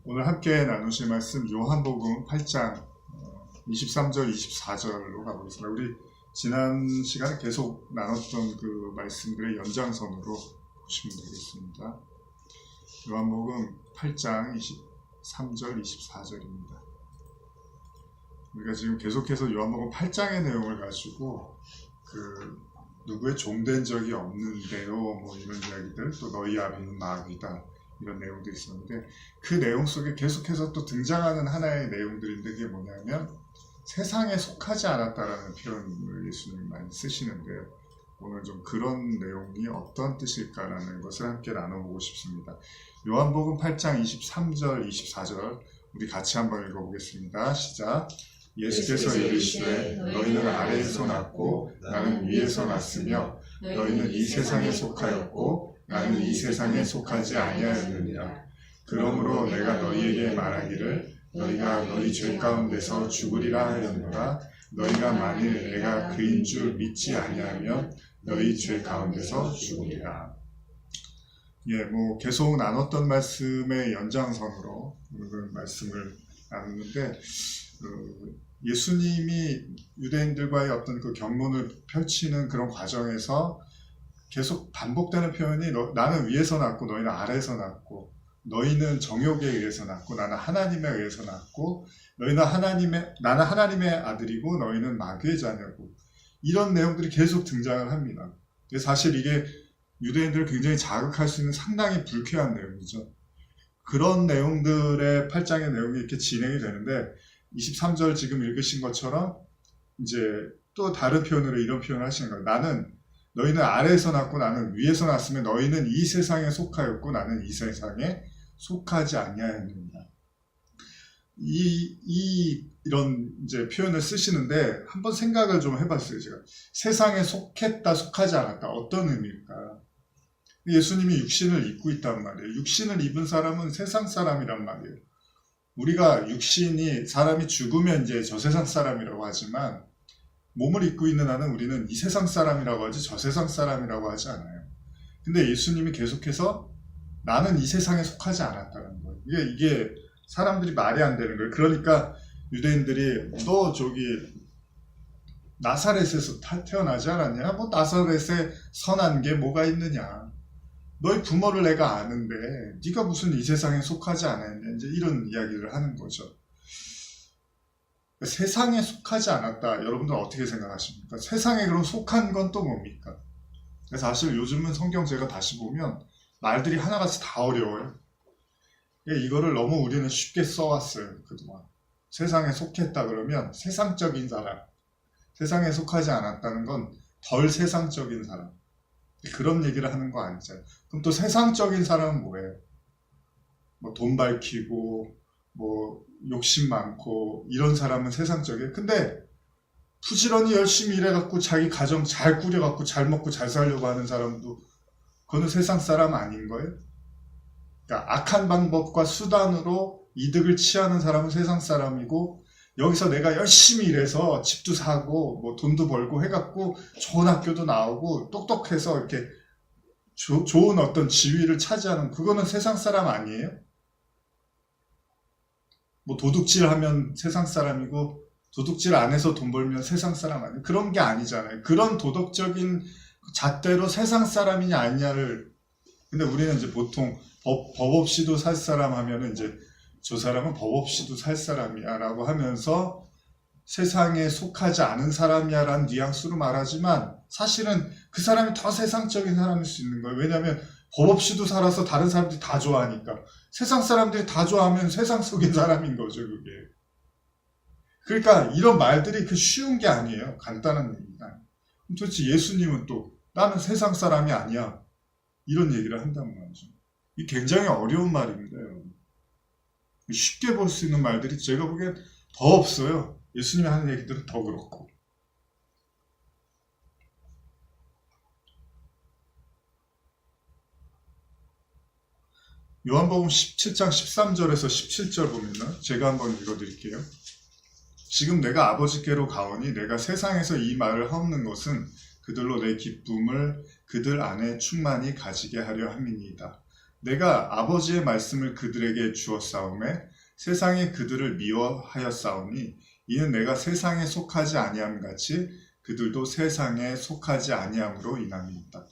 오늘 함께 나누실 말씀 요한복음 8장 23절, 24절로 가보겠습니다. 우리 지난 시간에 계속 나눴던 그 말씀들의 연장선으로 보시면 되겠습니다. 요한복음 8장 23절, 24절입니다. 우리가 지금 계속해서 요한복음 8장의 내용을 가지고 누구의 종된 적이 없는데요, 뭐 이런 이야기들, 또 너희 아비는 마귀다, 이런 내용도 있었는데, 그 내용 속에 계속해서 또 등장하는 하나의 내용들인데, 그게 뭐냐면 세상에 속하지 않았다라는 표현을 예수님이 많이 쓰시는데요. 오늘 좀 그런 내용이 어떤 뜻일까라는 것을 함께 나눠보고 싶습니다. 요한복음 8장 23절, 24절 우리 같이 한번 읽어보겠습니다. 시작. 예수께서 이르시되 너희는 아래에서 났고 나는 위에서 났으며 너희는 이 세상에 속하였고 나는 이 세상에 속하지 아니하였느니라. 그러므로 내가 너희에게 말하기를 너희가 너희 죄 가운데서 죽으리라 하였노라. 너희가 만일 내가 그인 줄 믿지 아니하면 너희 죄 가운데서 죽으리라. 계속 나눴던 말씀의 연장선으로 오늘 말씀을 나누는데, 예수님이 유대인들과의 어떤 그 경론을 펼치는 그런 과정에서 계속 반복되는 표현이 나는 위에서 났고 너희는 아래에서 났고, 너희는 정욕에 의해서 났고 나는 하나님에 의해서 났고, 나는 하나님의 아들이고 너희는 마귀의 자녀고, 이런 내용들이 계속 등장을 합니다. 사실 이게 유대인들을 굉장히 자극할 수 있는 상당히 불쾌한 내용이죠. 그런 내용들의 8장의 내용이 이렇게 진행이 되는데, 23절 지금 읽으신 것처럼 이제 또 다른 표현으로 이런 표현을 하시는 거예요. 너희는 아래에서 났고 나는 위에서 났으면 너희는 이 세상에 속하였고 나는 이 세상에 속하지 아니하였느니라. 이런 이제 표현을 쓰시는데, 한번 생각을 좀 해봤어요. 제가 세상에 속했다, 속하지 않았다, 어떤 의미일까? 예수님이 육신을 입고 있단 말이에요. 육신을 입은 사람은 세상 사람이란 말이에요. 우리가 사람이 죽으면 이제 저 세상 사람이라고 하지만, 몸을 입고 있는 한은 우리는 이 세상 사람이라고 하지 저 세상 사람이라고 하지 않아요. 근데 예수님이 계속해서 나는 이 세상에 속하지 않았다는 거예요. 이게 사람들이 말이 안 되는 거예요. 그러니까 유대인들이 너 나사렛에서 태어나지 않았냐? 뭐 나사렛에 선한 게 뭐가 있느냐? 너희 부모를 내가 아는데 네가 무슨 이 세상에 속하지 않았냐? 이제 이런 이야기를 하는 거죠. 세상에 속하지 않았다. 여러분들 어떻게 생각하십니까? 세상에 그럼 속한 건 또 뭡니까? 사실 요즘은 성경 제가 다시 보면 말들이 하나같이 다 어려워요. 이거를 너무 우리는 쉽게 써왔어요, 그동안. 세상에 속했다 그러면 세상적인 사람, 세상에 속하지 않았다는 건 덜 세상적인 사람, 그런 얘기를 하는 거 아니잖아요. 그럼 또 세상적인 사람은 뭐예요? 뭐 돈 밝히고 뭐 욕심 많고 이런 사람은 세상적이에요. 근데 부지런히 열심히 일해갖고 자기 가정 잘 꾸려갖고 잘 먹고 잘 살려고 하는 사람도 그거는 세상 사람 아닌 거예요? 그러니까 악한 방법과 수단으로 이득을 취하는 사람은 세상 사람이고, 여기서 내가 열심히 일해서 집도 사고 뭐 돈도 벌고 해갖고 좋은 학교도 나오고 똑똑해서 이렇게 좋은 어떤 지위를 차지하는, 그거는 세상 사람 아니에요? 뭐 도둑질하면 세상 사람이고 도둑질 안 해서 돈 벌면 세상 사람 아니에요? 그런 게 아니잖아요. 그런 도덕적인 잣대로 세상 사람이냐 아니냐를, 근데 우리는 이제 보통 법 없이도 살 사람 하면은 이제 저 사람은 법 없이도 살 사람이야 라고 하면서 세상에 속하지 않은 사람이야 라는 뉘앙스로 말하지만, 사실은 그 사람이 더 세상적인 사람일 수 있는 거예요. 왜냐하면 법 없이도 살아서 다른 사람들이 다 좋아하니까. 세상 사람들이 다 좋아하면 세상 속의 사람인 거죠, 그게. 그러니까 이런 말들이 쉬운 게 아니에요. 간단한 얘기가. 도대체 예수님은 또 나는 세상 사람이 아니야, 이런 얘기를 한단 말이죠. 이게 굉장히 어려운 말입니다, 여러분. 쉽게 볼 수 있는 말들이 제가 보기엔 더 없어요. 예수님이 하는 얘기들은 더 그렇고. 요한복음 17장 13절에서 17절 보면은 제가 한번 읽어드릴게요. 지금 내가 아버지께로 가오니 내가 세상에서 이 말을 하옵는 것은 그들로 내 기쁨을 그들 안에 충만히 가지게 하려 함이니이다. 내가 아버지의 말씀을 그들에게 주었사오매 세상이 그들을 미워하였사오니 이는 내가 세상에 속하지 아니함 같이 그들도 세상에 속하지 아니함으로 인함이니이다.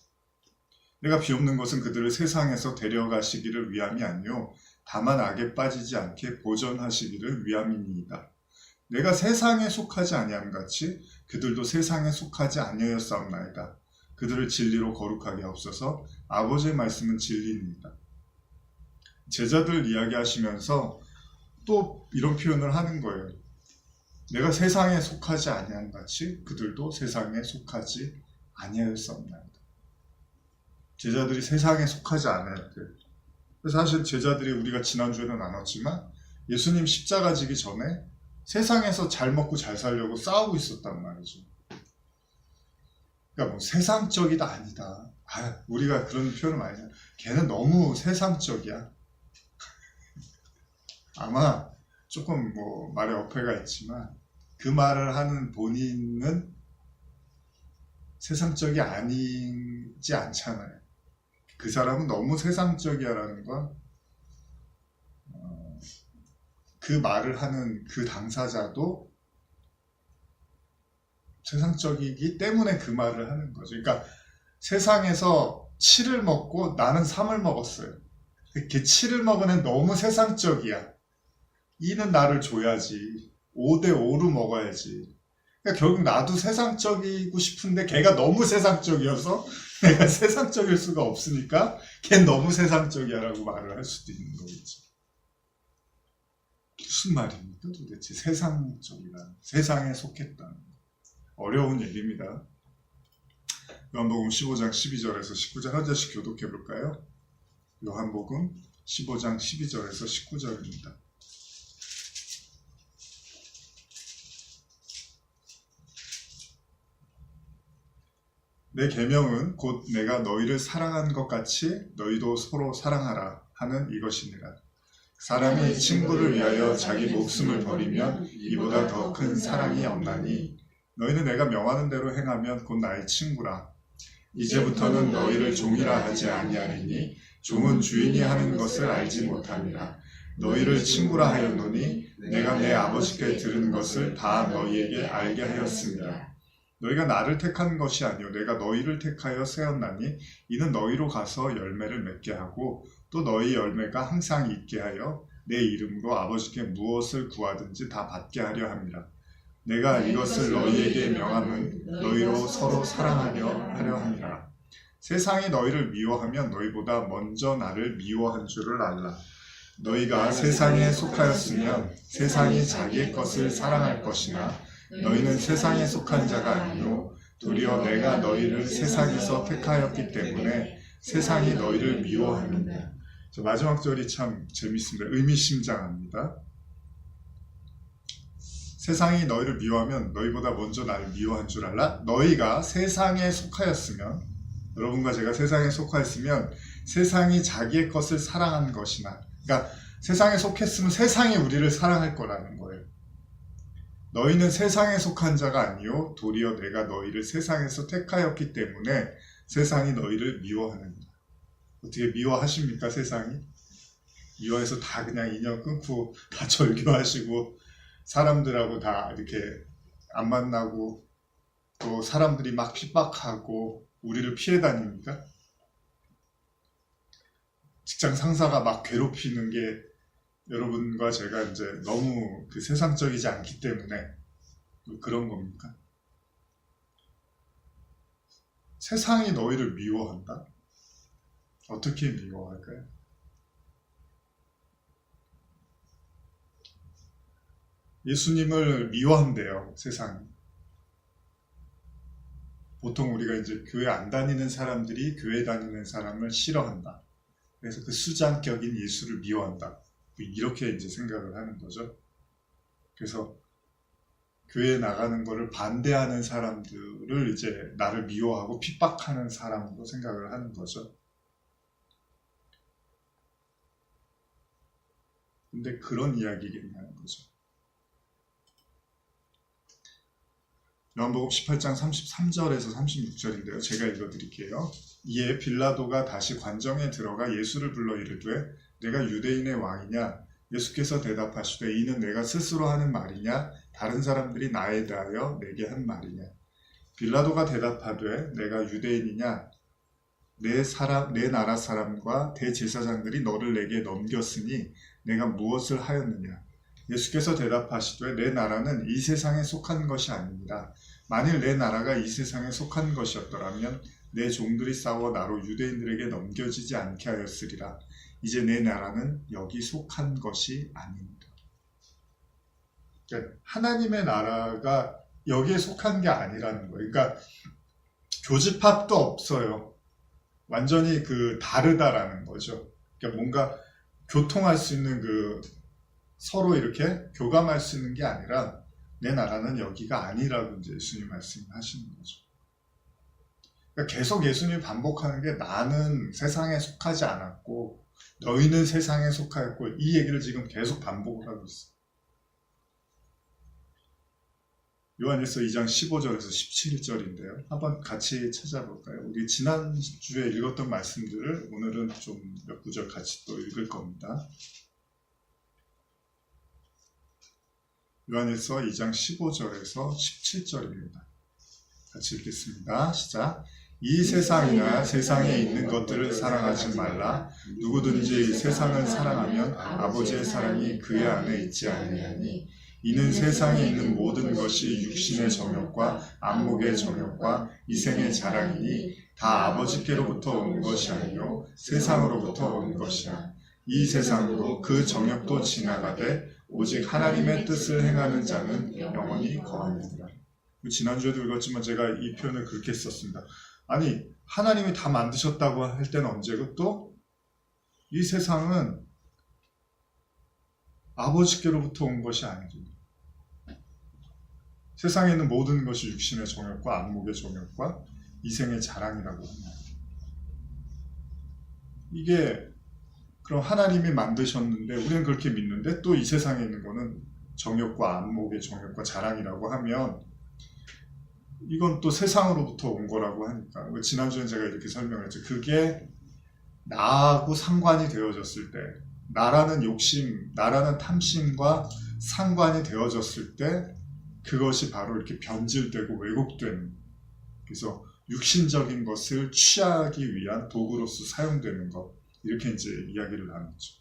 내가 비옵는 것은 그들을 세상에서 데려가시기를 위함이 아니요 다만 악에 빠지지 않게 보전하시기를 위함이니이다. 내가 세상에 속하지 아니함 같이 그들도 세상에 속하지 아니하였사옵나이다. 그들을 진리로 거룩하게 하옵소서. 아버지의 말씀은 진리입니다. 제자들 이야기하시면서 또 이런 표현을 하는 거예요. 내가 세상에 속하지 아니함 같이 그들도 세상에 속하지 아니하였사옵나이다. 제자들이 세상에 속하지 않아야 돼요. 사실 제자들이 우리가 지난주에도 나눴지만 예수님 십자가 지기 전에 세상에서 잘 먹고 잘 살려고 싸우고 있었단 말이죠. 그러니까 뭐 세상적이다 아니다. 우리가 그런 표현을 많이 해요. 걔는 너무 세상적이야. 아마 조금 뭐 말에 어폐가 있지만 그 말을 하는 본인은 세상적이 아니지 않잖아요. 그 사람은 너무 세상적이야라는 건 그 말을 하는 그 당사자도 세상적이기 때문에 그 말을 하는 거죠. 그러니까 세상에서 7을 먹고 나는 3을 먹었어요. 이렇게 7을 먹은 애는 너무 세상적이야. 2는 나를 줘야지. 5대 5로 먹어야지. 그러니까 결국 나도 세상적이고 싶은데 걔가 너무 세상적이어서 내가 세상적일 수가 없으니까 걔는 너무 세상적이야라고 말을 할 수도 있는 거겠지. 무슨 말입니까 도대체 세상적이라는, 세상에 속했다는. 어려운 얘기입니다. 요한복음 15장 12절에서 19절 한 절씩 교독해 볼까요? 요한복음 15장 12절에서 19절입니다. 내 계명은 곧 내가 너희를 사랑한 것 같이 너희도 서로 사랑하라 하는 이것이니라. 사람이 친구를 위하여 자기 목숨을 버리면 이보다 더 큰 사랑이 없나니 너희는 내가 명하는 대로 행하면 곧 나의 친구라. 이제부터는 너희를 종이라 하지 아니하리니 종은 주인이 하는 것을 알지 못함이라. 너희를 친구라 하였노니 내가 내 아버지께 들은 것을 다 너희에게 알게 하였습니다. 너희가 나를 택한 것이 아니요 내가 너희를 택하여 세웠나니 이는 너희로 가서 열매를 맺게 하고 또 너희 열매가 항상 있게 하여 내 이름으로 아버지께 무엇을 구하든지 다 받게 하려 함이라. 내가 이것을 너희에게 명함은 너희로 서로 사랑하려 하려 함이라. 세상이 너희를 미워하면 너희보다 먼저 나를 미워한 줄을 알라. 너희가 세상에 속하였으면 세상이 자기의 것을 사랑할 것이나 너희는 세상에 속한 자가 아니요 도리어 내가 너희를 세상에서 택하였기 때문에 세상이 너희를 미워합니다. 마지막 절이 참 재밌습니다. 의미심장합니다. 세상이 너희를 미워하면 너희보다 먼저 나를 미워한 줄 알라. 너희가 세상에 속하였으면, 여러분과 제가 세상에 속하였으면 세상이 자기의 것을 사랑한 것이나, 그러니까 세상에 속했으면 세상이 우리를 사랑할 거라는 거예요. 너희는 세상에 속한 자가 아니요 도리어 내가 너희를 세상에서 택하였기 때문에 세상이 너희를 미워하는다. 어떻게 미워하십니까? 세상이? 미워해서 다 그냥 인연 끊고 다 절교하시고 사람들하고 다 이렇게 안 만나고 또 사람들이 막 핍박하고 우리를 피해 다닙니까? 직장 상사가 막 괴롭히는 게 여러분과 제가 이제 너무 그 세상적이지 않기 때문에 그런 겁니까? 세상이 너희를 미워한다? 어떻게 미워할까요? 예수님을 미워한대요, 세상이. 보통 우리가 이제 교회 안 다니는 사람들이 교회 다니는 사람을 싫어한다. 그래서 그 수장격인 예수를 미워한다. 이렇게 이제 생각을 하는 거죠. 그래서 교회에 나가는 거를 반대하는 사람들을 이제 나를 미워하고 핍박하는 사람으로 생각을 하는 거죠. 근데 그런 이야기겠냐는 거죠. 요한복음 18장 33절에서 36절인데요. 제가 읽어드릴게요. 이에 빌라도가 다시 관정에 들어가 예수를 불러 이르되 내가 유대인의 왕이냐? 예수께서 대답하시되 이는 내가 스스로 하는 말이냐? 다른 사람들이 나에 대하여 내게 한 말이냐? 빌라도가 대답하되 내가 유대인이냐? 내 나라 사람과 대제사장들이 너를 내게 넘겼으니 내가 무엇을 하였느냐? 예수께서 대답하시되 내 나라는 이 세상에 속한 것이 아닙니다. 만일 내 나라가 이 세상에 속한 것이었더라면 내 종들이 싸워 나로 유대인들에게 넘겨지지 않게 하였으리라. 이제 내 나라는 여기 속한 것이 아닙니다. 그러니까 하나님의 나라가 여기에 속한 게 아니라는 거예요. 그러니까 교집합도 없어요. 완전히 다르다라는 거죠. 그러니까 뭔가 교통할 수 있는 서로 이렇게 교감할 수 있는 게 아니라 내 나라는 여기가 아니라고 이제 예수님 말씀하시는 거죠. 그러니까 계속 예수님이 반복하는 게 나는 세상에 속하지 않았고 너희는 세상에 속하였고 이 얘기를 지금 계속 반복을 하고 있어요. 요한일서 2장 15절에서 17절인데요. 한번 같이 찾아볼까요? 우리 지난주에 읽었던 말씀들을 오늘은 좀 몇 구절 같이 또 읽을 겁니다. 요한일서 2장 15절에서 17절입니다. 같이 읽겠습니다. 시작. 이 세상이나 세상에 있는 것들을 사랑하지 말라. 누구든지 세상을 사랑하면 아버지의 사랑이 그의 안에 있지 아니하니 이는 세상에 있는 모든 것이 육신의 정욕과 안목의 정욕과 이생의 자랑이니 다 아버지께로부터 온 것이 아니요 세상으로부터 온 것이라. 이 세상도 그 정욕도 지나가되 오직 하나님의 뜻을 행하는 자는 영원히 거하느니라. 지난주에도 읽었지만 제가 이 표현을 그렇게 썼습니다. 아니 하나님이 다 만드셨다고 할 때는 언제고 또 이 세상은 아버지께로부터 온 것이 아니죠. 세상에 있는 모든 것이 육신의 정욕과 안목의 정욕과 이생의 자랑이라고 합니다. 이게 그럼 하나님이 만드셨는데 우리는 그렇게 믿는데 또 이 세상에 있는 거는 정욕과 안목의 정욕과 자랑이라고 하면 이건 또 세상으로부터 온 거라고 하니까 지난주에 제가 이렇게 설명을 했죠. 그게 나하고 상관이 되어졌을 때 나라는 욕심, 나라는 탐심과 상관이 되어졌을 때 그것이 바로 이렇게 변질되고 왜곡되는, 그래서 육신적인 것을 취하기 위한 도구로서 사용되는 것, 이렇게 이제 이야기를 나눴죠.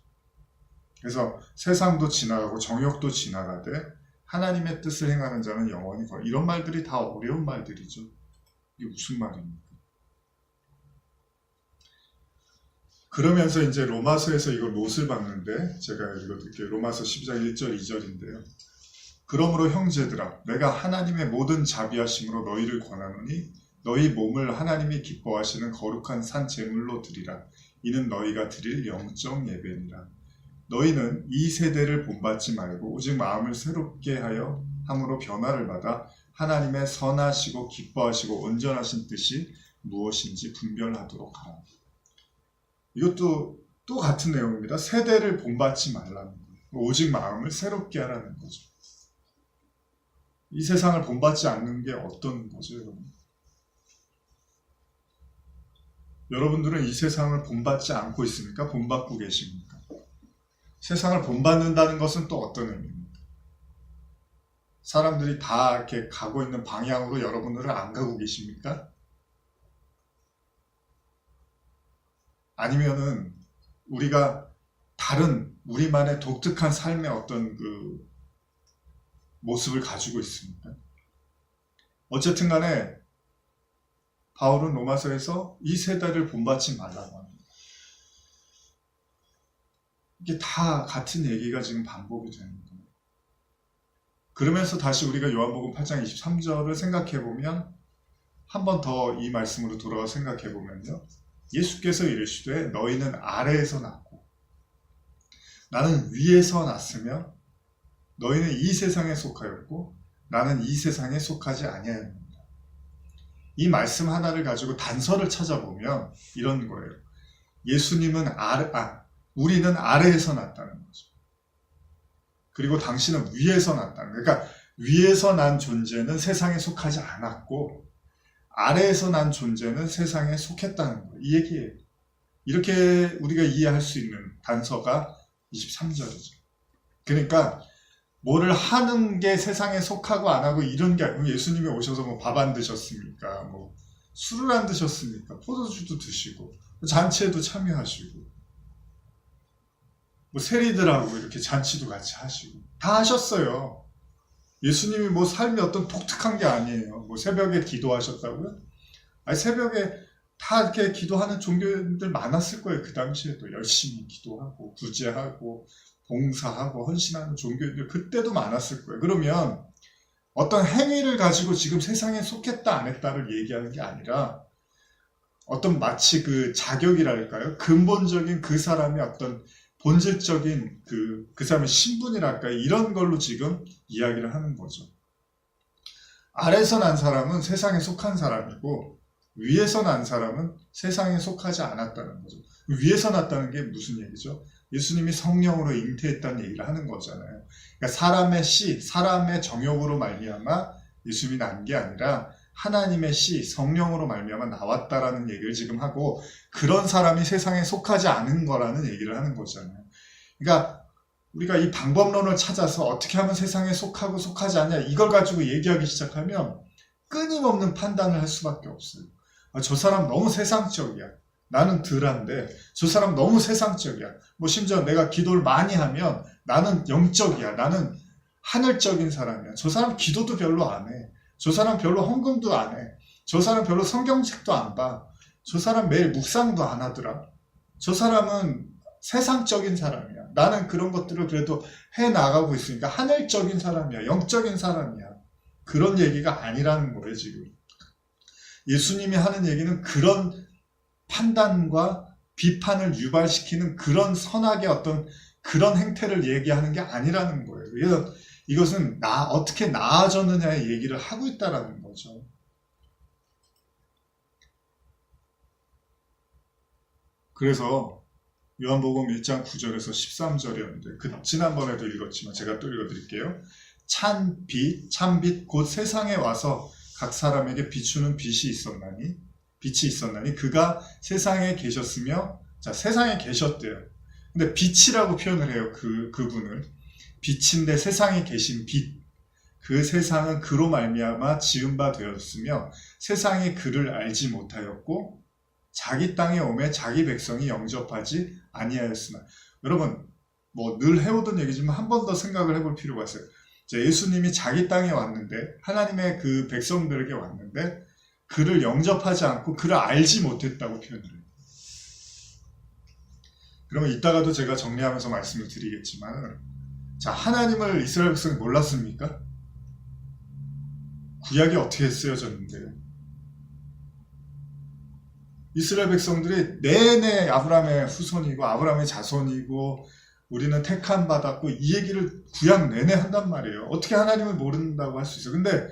그래서 세상도 지나가고 정욕도 지나가되 하나님의 뜻을 행하는 자는 영원히 거하리라. 이런 말들이 다 어려운 말들이죠. 이게 무슨 말입니까? 그러면서 이제 로마서에서 이걸 못을 박는데 제가 읽어드릴게요. 로마서 12장 1절 2절인데요. 그러므로 형제들아 내가 하나님의 모든 자비하심으로 너희를 권하노니 너희 몸을 하나님이 기뻐하시는 거룩한 산 제물로 드리라. 이는 너희가 드릴 영적 예배니라. 너희는 이 세대를 본받지 말고 오직 마음을 새롭게 하여 함으로 변화를 받아 하나님의 선하시고 기뻐하시고 온전하신 뜻이 무엇인지 분별하도록 하라. 이것도 또 같은 내용입니다. 세대를 본받지 말라는 거예요. 오직 마음을 새롭게 하라는 거죠. 이 세상을 본받지 않는 게 어떤 거죠, 여러분? 여러분들은 이 세상을 본받지 않고 있습니까? 본받고 계십니까? 세상을 본받는다는 것은 또 어떤 의미입니까? 사람들이 다 이렇게 가고 있는 방향으로 여러분들은 안 가고 계십니까? 아니면은 우리가 다른 우리만의 독특한 삶의 어떤 모습을 가지고 있습니까? 어쨌든 간에 바울은 로마서에서 이 세대를 본받지 말라고 합니다. 이게 다 같은 얘기가 지금 반복이 되는 거예요. 그러면서 다시 우리가 요한복음 8장 23절을 생각해보면 한 번 더 이 말씀으로 돌아와 생각해보면요. 예수께서 이르시되 너희는 아래에서 났고 나는 위에서 났으며 너희는 이 세상에 속하였고 나는 이 세상에 속하지 아니하였느니라. 이 말씀 하나를 가지고 단서를 찾아보면 이런 거예요. 예수님은 우리는 아래에서 났다는 거죠. 그리고 당신은 위에서 났다는 거예요. 그러니까 위에서 난 존재는 세상에 속하지 않았고 아래에서 난 존재는 세상에 속했다는 거예요. 이 얘기예요. 이렇게 우리가 이해할 수 있는 단서가 23절이죠. 그러니까 뭐를 하는 게 세상에 속하고 안 하고 이런 게 아니고 예수님이 오셔서 뭐 밥 안 드셨습니까? 뭐 술을 안 드셨습니까? 포도주도 드시고 잔치에도 참여하시고 뭐 세리들하고 이렇게 잔치도 같이 하시고 다 하셨어요. 예수님이 뭐 삶이 어떤 독특한 게 아니에요. 뭐 새벽에 기도하셨다고요? 아니 새벽에 다 이렇게 기도하는 종교인들 많았을 거예요. 그 당시에도 열심히 기도하고 구제하고 봉사하고 헌신하는 종교인들 그때도 많았을 거예요. 그러면 어떤 행위를 가지고 지금 세상에 속했다 안 했다를 얘기하는 게 아니라 어떤 마치 그 자격이랄까요? 근본적인 그 사람의 어떤 본질적인 그 사람의 신분이랄까요? 이런 걸로 지금 이야기를 하는 거죠. 아래서 난 사람은 세상에 속한 사람이고 위에서 난 사람은 세상에 속하지 않았다는 거죠. 위에서 났다는 게 무슨 얘기죠? 예수님이 성령으로 잉태했다는 얘기를 하는 거잖아요. 그러니까 사람의 씨, 사람의 정욕으로 말미암아 예수님이 난 게 아니라 하나님의 씨, 성령으로 말미암아 나왔다라는 얘기를 지금 하고 그런 사람이 세상에 속하지 않은 거라는 얘기를 하는 거잖아요. 그러니까 우리가 이 방법론을 찾아서 어떻게 하면 세상에 속하고 속하지 않냐 이걸 가지고 얘기하기 시작하면 끊임없는 판단을 할 수밖에 없어요. 아, 저 사람 너무 세상적이야. 나는 덜한데 저 사람 너무 세상적이야. 뭐 심지어 내가 기도를 많이 하면 나는 영적이야. 나는 하늘적인 사람이야. 저 사람 기도도 별로 안 해. 저 사람 별로 헌금도 안 해. 저 사람 별로 성경책도 안 봐. 저 사람 매일 묵상도 안 하더라. 저 사람은 세상적인 사람이야. 나는 그런 것들을 그래도 해나가고 있으니까 하늘적인 사람이야. 영적인 사람이야. 그런 얘기가 아니라는 거예요, 지금. 예수님이 하는 얘기는 그런 판단과 비판을 유발시키는 그런 선악의 어떤 그런 행태를 얘기하는 게 아니라는 거예요. 그래서 이것은 어떻게 나아졌느냐의 얘기를 하고 있다는 거죠. 그래서 요한복음 1장 9절에서 13절이었는데 지난번에도 읽었지만 제가 또 읽어드릴게요. 찬빛 곧 세상에 와서 각 사람에게 비추는 빛이 있었나니 그가 세상에 계셨으며 자 세상에 계셨대요. 근데 빛이라고 표현을 해요. 그분을 빛인데 세상에 계신 빛. 그 세상은 그로 말미암아 지은 바 되었으며 세상이 그를 알지 못하였고 자기 땅에 오매 자기 백성이 영접하지 아니하였으나 여러분 뭐 늘 해오던 얘기지만 한 번 더 생각을 해볼 필요가 있어요. 예수님이 자기 땅에 왔는데 하나님의 그 백성들에게 왔는데 그를 영접하지 않고 그를 알지 못했다고 표현을 해요. 그러면 이따가도 제가 정리하면서 말씀을 드리겠지만 자 하나님을 이스라엘 백성이 몰랐습니까? 구약이 어떻게 쓰여졌는데요? 이스라엘 백성들이 내내 아브라함의 후손이고 아브라함의 자손이고 우리는 택함 받았고 이 얘기를 구약 내내 한단 말이에요. 어떻게 하나님을 모른다고 할 수 있어요? 근데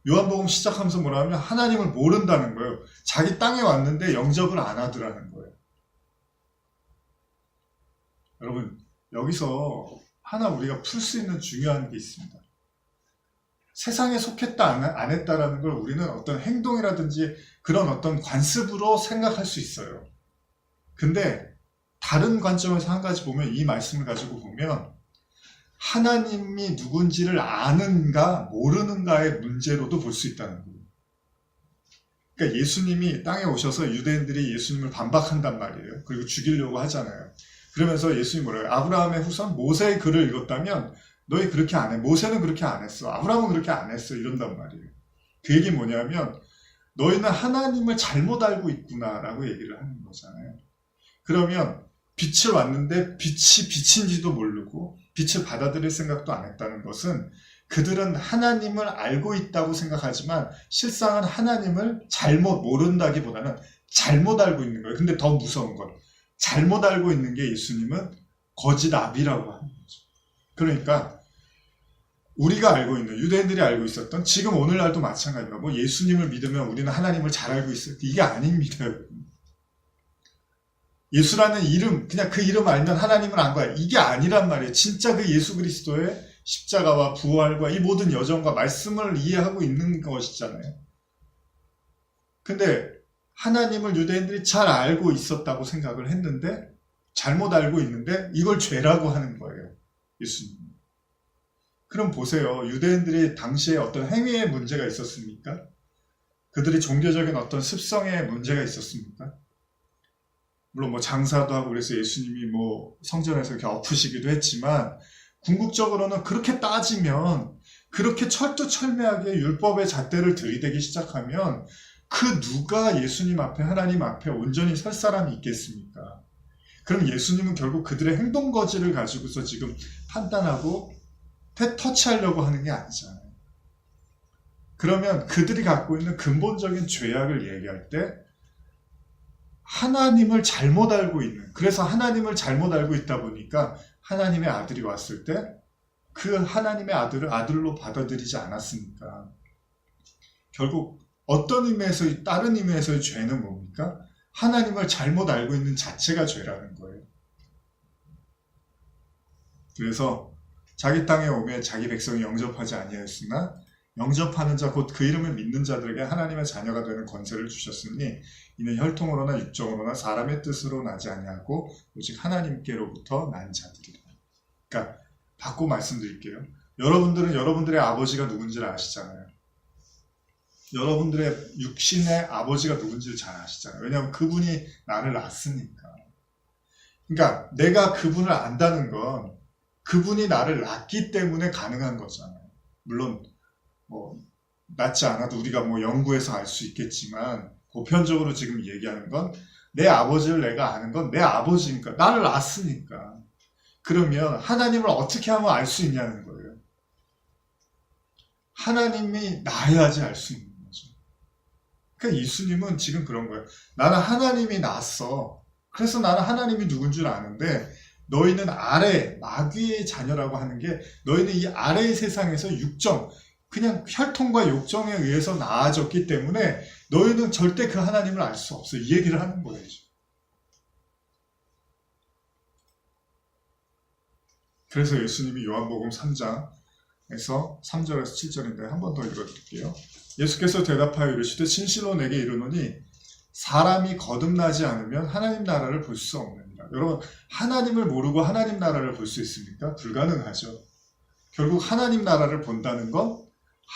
요한복음 시작하면서 뭐라 하면 하나님을 모른다는 거예요. 자기 땅에 왔는데 영접을 안 하더라는 거예요. 여러분 여기서 하나 우리가 풀 수 있는 중요한 게 있습니다. 세상에 속했다 안 했다라는 걸 우리는 어떤 행동이라든지 그런 어떤 관습으로 생각할 수 있어요. 근데 다른 관점에서 한 가지 보면 이 말씀을 가지고 보면 하나님이 누군지를 아는가 모르는가의 문제로도 볼 수 있다는 거예요. 그러니까 예수님이 땅에 오셔서 유대인들이 예수님을 반박한단 말이에요. 그리고 죽이려고 하잖아요. 그러면서 예수님이 뭐래요? 아브라함의 후손 모세의 글을 읽었다면 너희 그렇게 안 해. 모세는 그렇게 안 했어. 아브라함은 그렇게 안 했어. 이런단 말이에요. 그 얘기 뭐냐면 너희는 하나님을 잘못 알고 있구나라고 얘기를 하는 거잖아요. 그러면 빛을 왔는데 빛이 빛인지도 모르고 빛을 받아들일 생각도 안 했다는 것은 그들은 하나님을 알고 있다고 생각하지만 실상은 하나님을 잘못 모른다기보다는 잘못 알고 있는 거예요. 근데 더 무서운 건 잘못 알고 있는 게 예수님은 거짓 아비라고 하는 거죠. 그러니까 우리가 알고 있는 유대인들이 알고 있었던 지금 오늘날도 마찬가지입니다. 뭐 예수님을 믿으면 우리는 하나님을 잘 알고 있어요. 이게 아닙니다. 예수라는 이름 그냥 그 이름 알면 하나님을 안 거야. 이게 아니란 말이에요. 진짜 그 예수 그리스도의 십자가와 부활과 이 모든 여정과 말씀을 이해하고 있는 것이잖아요. 근데 하나님을 유대인들이 잘 알고 있었다고 생각을 했는데 잘못 알고 있는데 이걸 죄라고 하는 거예요. 예수님. 그럼 보세요. 유대인들이 당시에 어떤 행위에 문제가 있었습니까? 그들이 종교적인 어떤 습성에 문제가 있었습니까? 물론 뭐 장사도 하고 그래서 예수님이 뭐 성전에서 이렇게 엎으시기도 했지만 궁극적으로는 그렇게 따지면 그렇게 철두철미하게 율법의 잣대를 들이대기 시작하면 그 누가 예수님 앞에 하나님 앞에 온전히 설 사람이 있겠습니까? 그럼 예수님은 결국 그들의 행동 거지를 가지고서 지금 판단하고 터치하려고 하는 게 아니잖아요. 그러면 그들이 갖고 있는 근본적인 죄악을 얘기할 때 하나님을 잘못 알고 있는, 그래서 하나님을 잘못 알고 있다 보니까 하나님의 아들이 왔을 때 그 하나님의 아들을 아들로 받아들이지 않았습니까? 결국 어떤 의미에서 다른 의미에서의 죄는 뭡니까? 하나님을 잘못 알고 있는 자체가 죄라는 거예요. 그래서 자기 땅에 오매 자기 백성이 영접하지 아니하였으나 영접하는 자 곧 그 이름을 믿는 자들에게 하나님의 자녀가 되는 권세를 주셨으니 이는 혈통으로나 육정으로나 사람의 뜻으로 나지 아니하고 오직 하나님께로부터 난 자들이라. 그러니까 바꿔 말씀드릴게요. 여러분들은 여러분들의 아버지가 누군지를 아시잖아요. 여러분들의 육신의 아버지가 누군지를 잘 아시잖아요. 왜냐하면 그분이 나를 낳았으니까. 그러니까 내가 그분을 안다는 건 그분이 나를 낳기 때문에 가능한 거잖아요. 물론 뭐 낳지 않아도 우리가 뭐 연구해서 알 수 있겠지만 보편적으로 지금 얘기하는 건 내 아버지를 내가 아는 건 내 아버지니까 나를 낳았으니까. 그러면 하나님을 어떻게 하면 알 수 있냐는 거예요. 하나님이 나야지 알 수 있는 거죠. 그러니까 예수님은 지금 그런 거예요. 나는 하나님이 낳았어. 그래서 나는 하나님이 누군 줄 아는데 너희는 아래 마귀의 자녀라고 하는 게 너희는 이 아래의 세상에서 육정 그냥 혈통과 욕정에 의해서 나아졌기 때문에 너희는 절대 그 하나님을 알 수 없어. 이 얘기를 하는 거예요. 그래서 예수님이 요한복음 3장에서 3절에서 7절인데 한 번 더 읽어드릴게요. 예수께서 대답하여 이르시되 진실로 내게 이르노니 사람이 거듭나지 않으면 하나님 나라를 볼 수 없느니라. 여러분 하나님을 모르고 하나님 나라를 볼 수 있습니까? 불가능하죠. 결국 하나님 나라를 본다는 건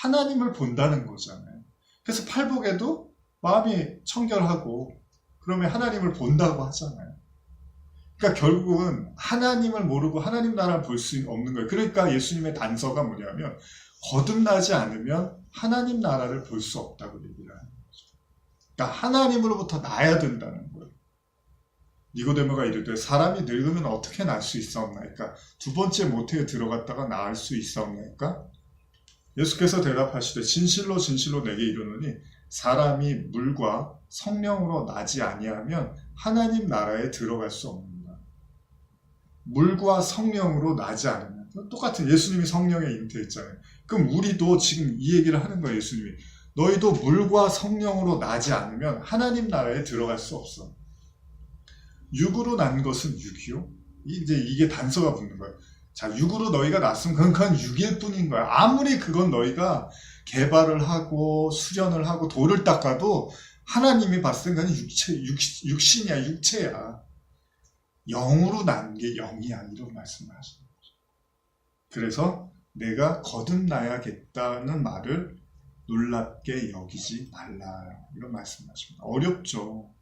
하나님을 본다는 거잖아요. 그래서 팔복에도 마음이 청결하고 그러면 하나님을 본다고 하잖아요. 그러니까 결국은 하나님을 모르고 하나님 나라를 볼 수 없는 거예요. 그러니까 예수님의 단서가 뭐냐면 거듭나지 않으면 하나님 나라를 볼 수 없다고 얘기를 하는 거죠. 그러니까 하나님으로부터 나야 된다는 거예요. 니고데모가 이르되 사람이 늙으면 어떻게 날 수 있사옵나이까? 두 번째 모태에 들어갔다가 나을 수 있사옵나이까? 예수께서 대답하시되 진실로 진실로 내게 이르노니 사람이 물과 성령으로 나지 아니하면 하나님 나라에 들어갈 수 없느니라. 물과 성령으로 나지 않으면 똑같은 예수님이 성령에 잉태했잖아요. 그럼 우리도 지금 이 얘기를 하는 거예요. 예수님이 너희도 물과 성령으로 나지 않으면 하나님 나라에 들어갈 수 없어. 육으로 난 것은 육이요. 이제 이게 단서가 붙는 거예요. 자, 육으로 너희가 났으면 그건 육일 뿐인 거야. 아무리 그건 너희가 개발을 하고 수련을 하고 돌을 닦아도 하나님이 봤을 때 그건 육신이야, 육체야. 영으로 난 게 영이야. 이런 말씀을 하시는 거죠. 그래서 내가 거듭나야겠다는 말을 놀랍게 여기지 말라. 이런 말씀을 하십니다. 어렵죠.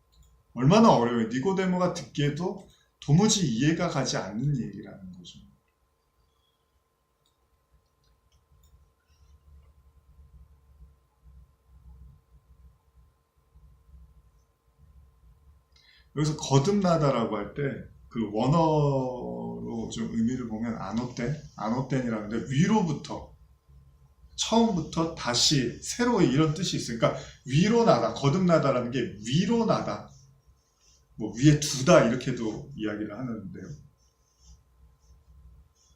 얼마나 어려워요. 니고데모가 듣기에도 도무지 이해가 가지 않는 얘기라는 거죠. 여기서 거듭나다라고 할 때 그 원어로 좀 의미를 보면 아노텐이라는데 위로부터 처음부터 다시 새로 이런 뜻이 있어요. 그러니까 위로 나다, 거듭나다라는 게 위로 나다, 뭐 위에 두다 이렇게도 이야기를 하는데요.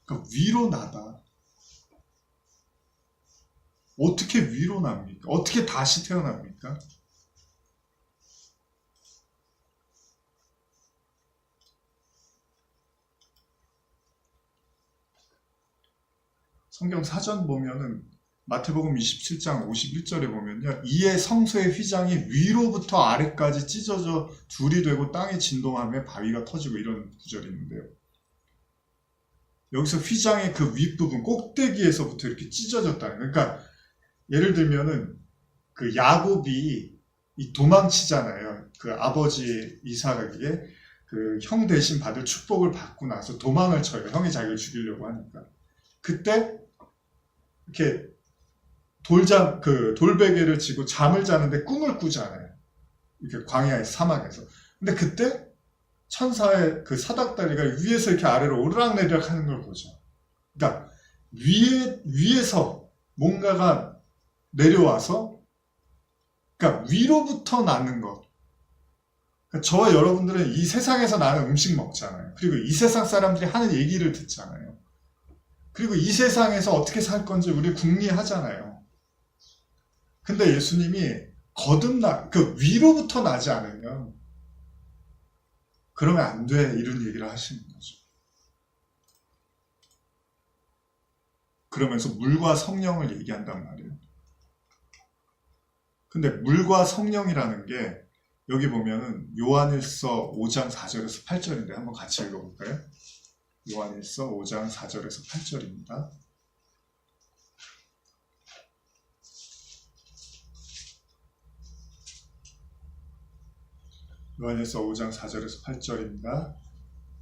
그러니까 위로 나다. 어떻게 위로 납니까? 어떻게 다시 태어납니까? 성경 사전 보면은 마태복음 27장 51절에 보면요. 이에 성소의 휘장이 위로부터 아래까지 찢어져 둘이 되고 땅이 진동하며 바위가 터지고 이런 구절이 있는데요. 여기서 휘장의 그 윗부분 꼭대기에서부터 이렇게 찢어졌다는 거예요. 그러니까 예를 들면은 그 야곱이 이 도망치잖아요. 그 아버지 이삭에게 그 형 대신 받을 축복을 받고 나서 도망을 쳐요. 형이 자기를 죽이려고 하니까. 그때 이렇게 돌베개를 지고 잠을 자는데 꿈을 꾸잖아요. 이렇게 광야의 사막에서. 근데 그때 천사의 그 사닥다리가 위에서 이렇게 아래로 오르락내리락 하는 걸 보죠. 그러니까 위에서 뭔가가 내려와서, 그러니까 위로부터 나는 것. 그러니까 저와 여러분들은 이 세상에서 나는 음식 먹잖아요. 그리고 이 세상 사람들이 하는 얘기를 듣잖아요. 그리고 이 세상에서 어떻게 살 건지 우리 궁리하잖아요. 근데 예수님이 그 위로부터 나지 않으면 그러면 안 돼, 이런 얘기를 하시는 거죠. 그러면서 물과 성령을 얘기한단 말이에요. 근데 물과 성령이라는 게 여기 보면은 요한일서 5장 4절에서 8절인데 한번 같이 읽어볼까요? 요한일서 5장 4절에서 8절입니다. 요한일서 5장 4절에서 8절입니다.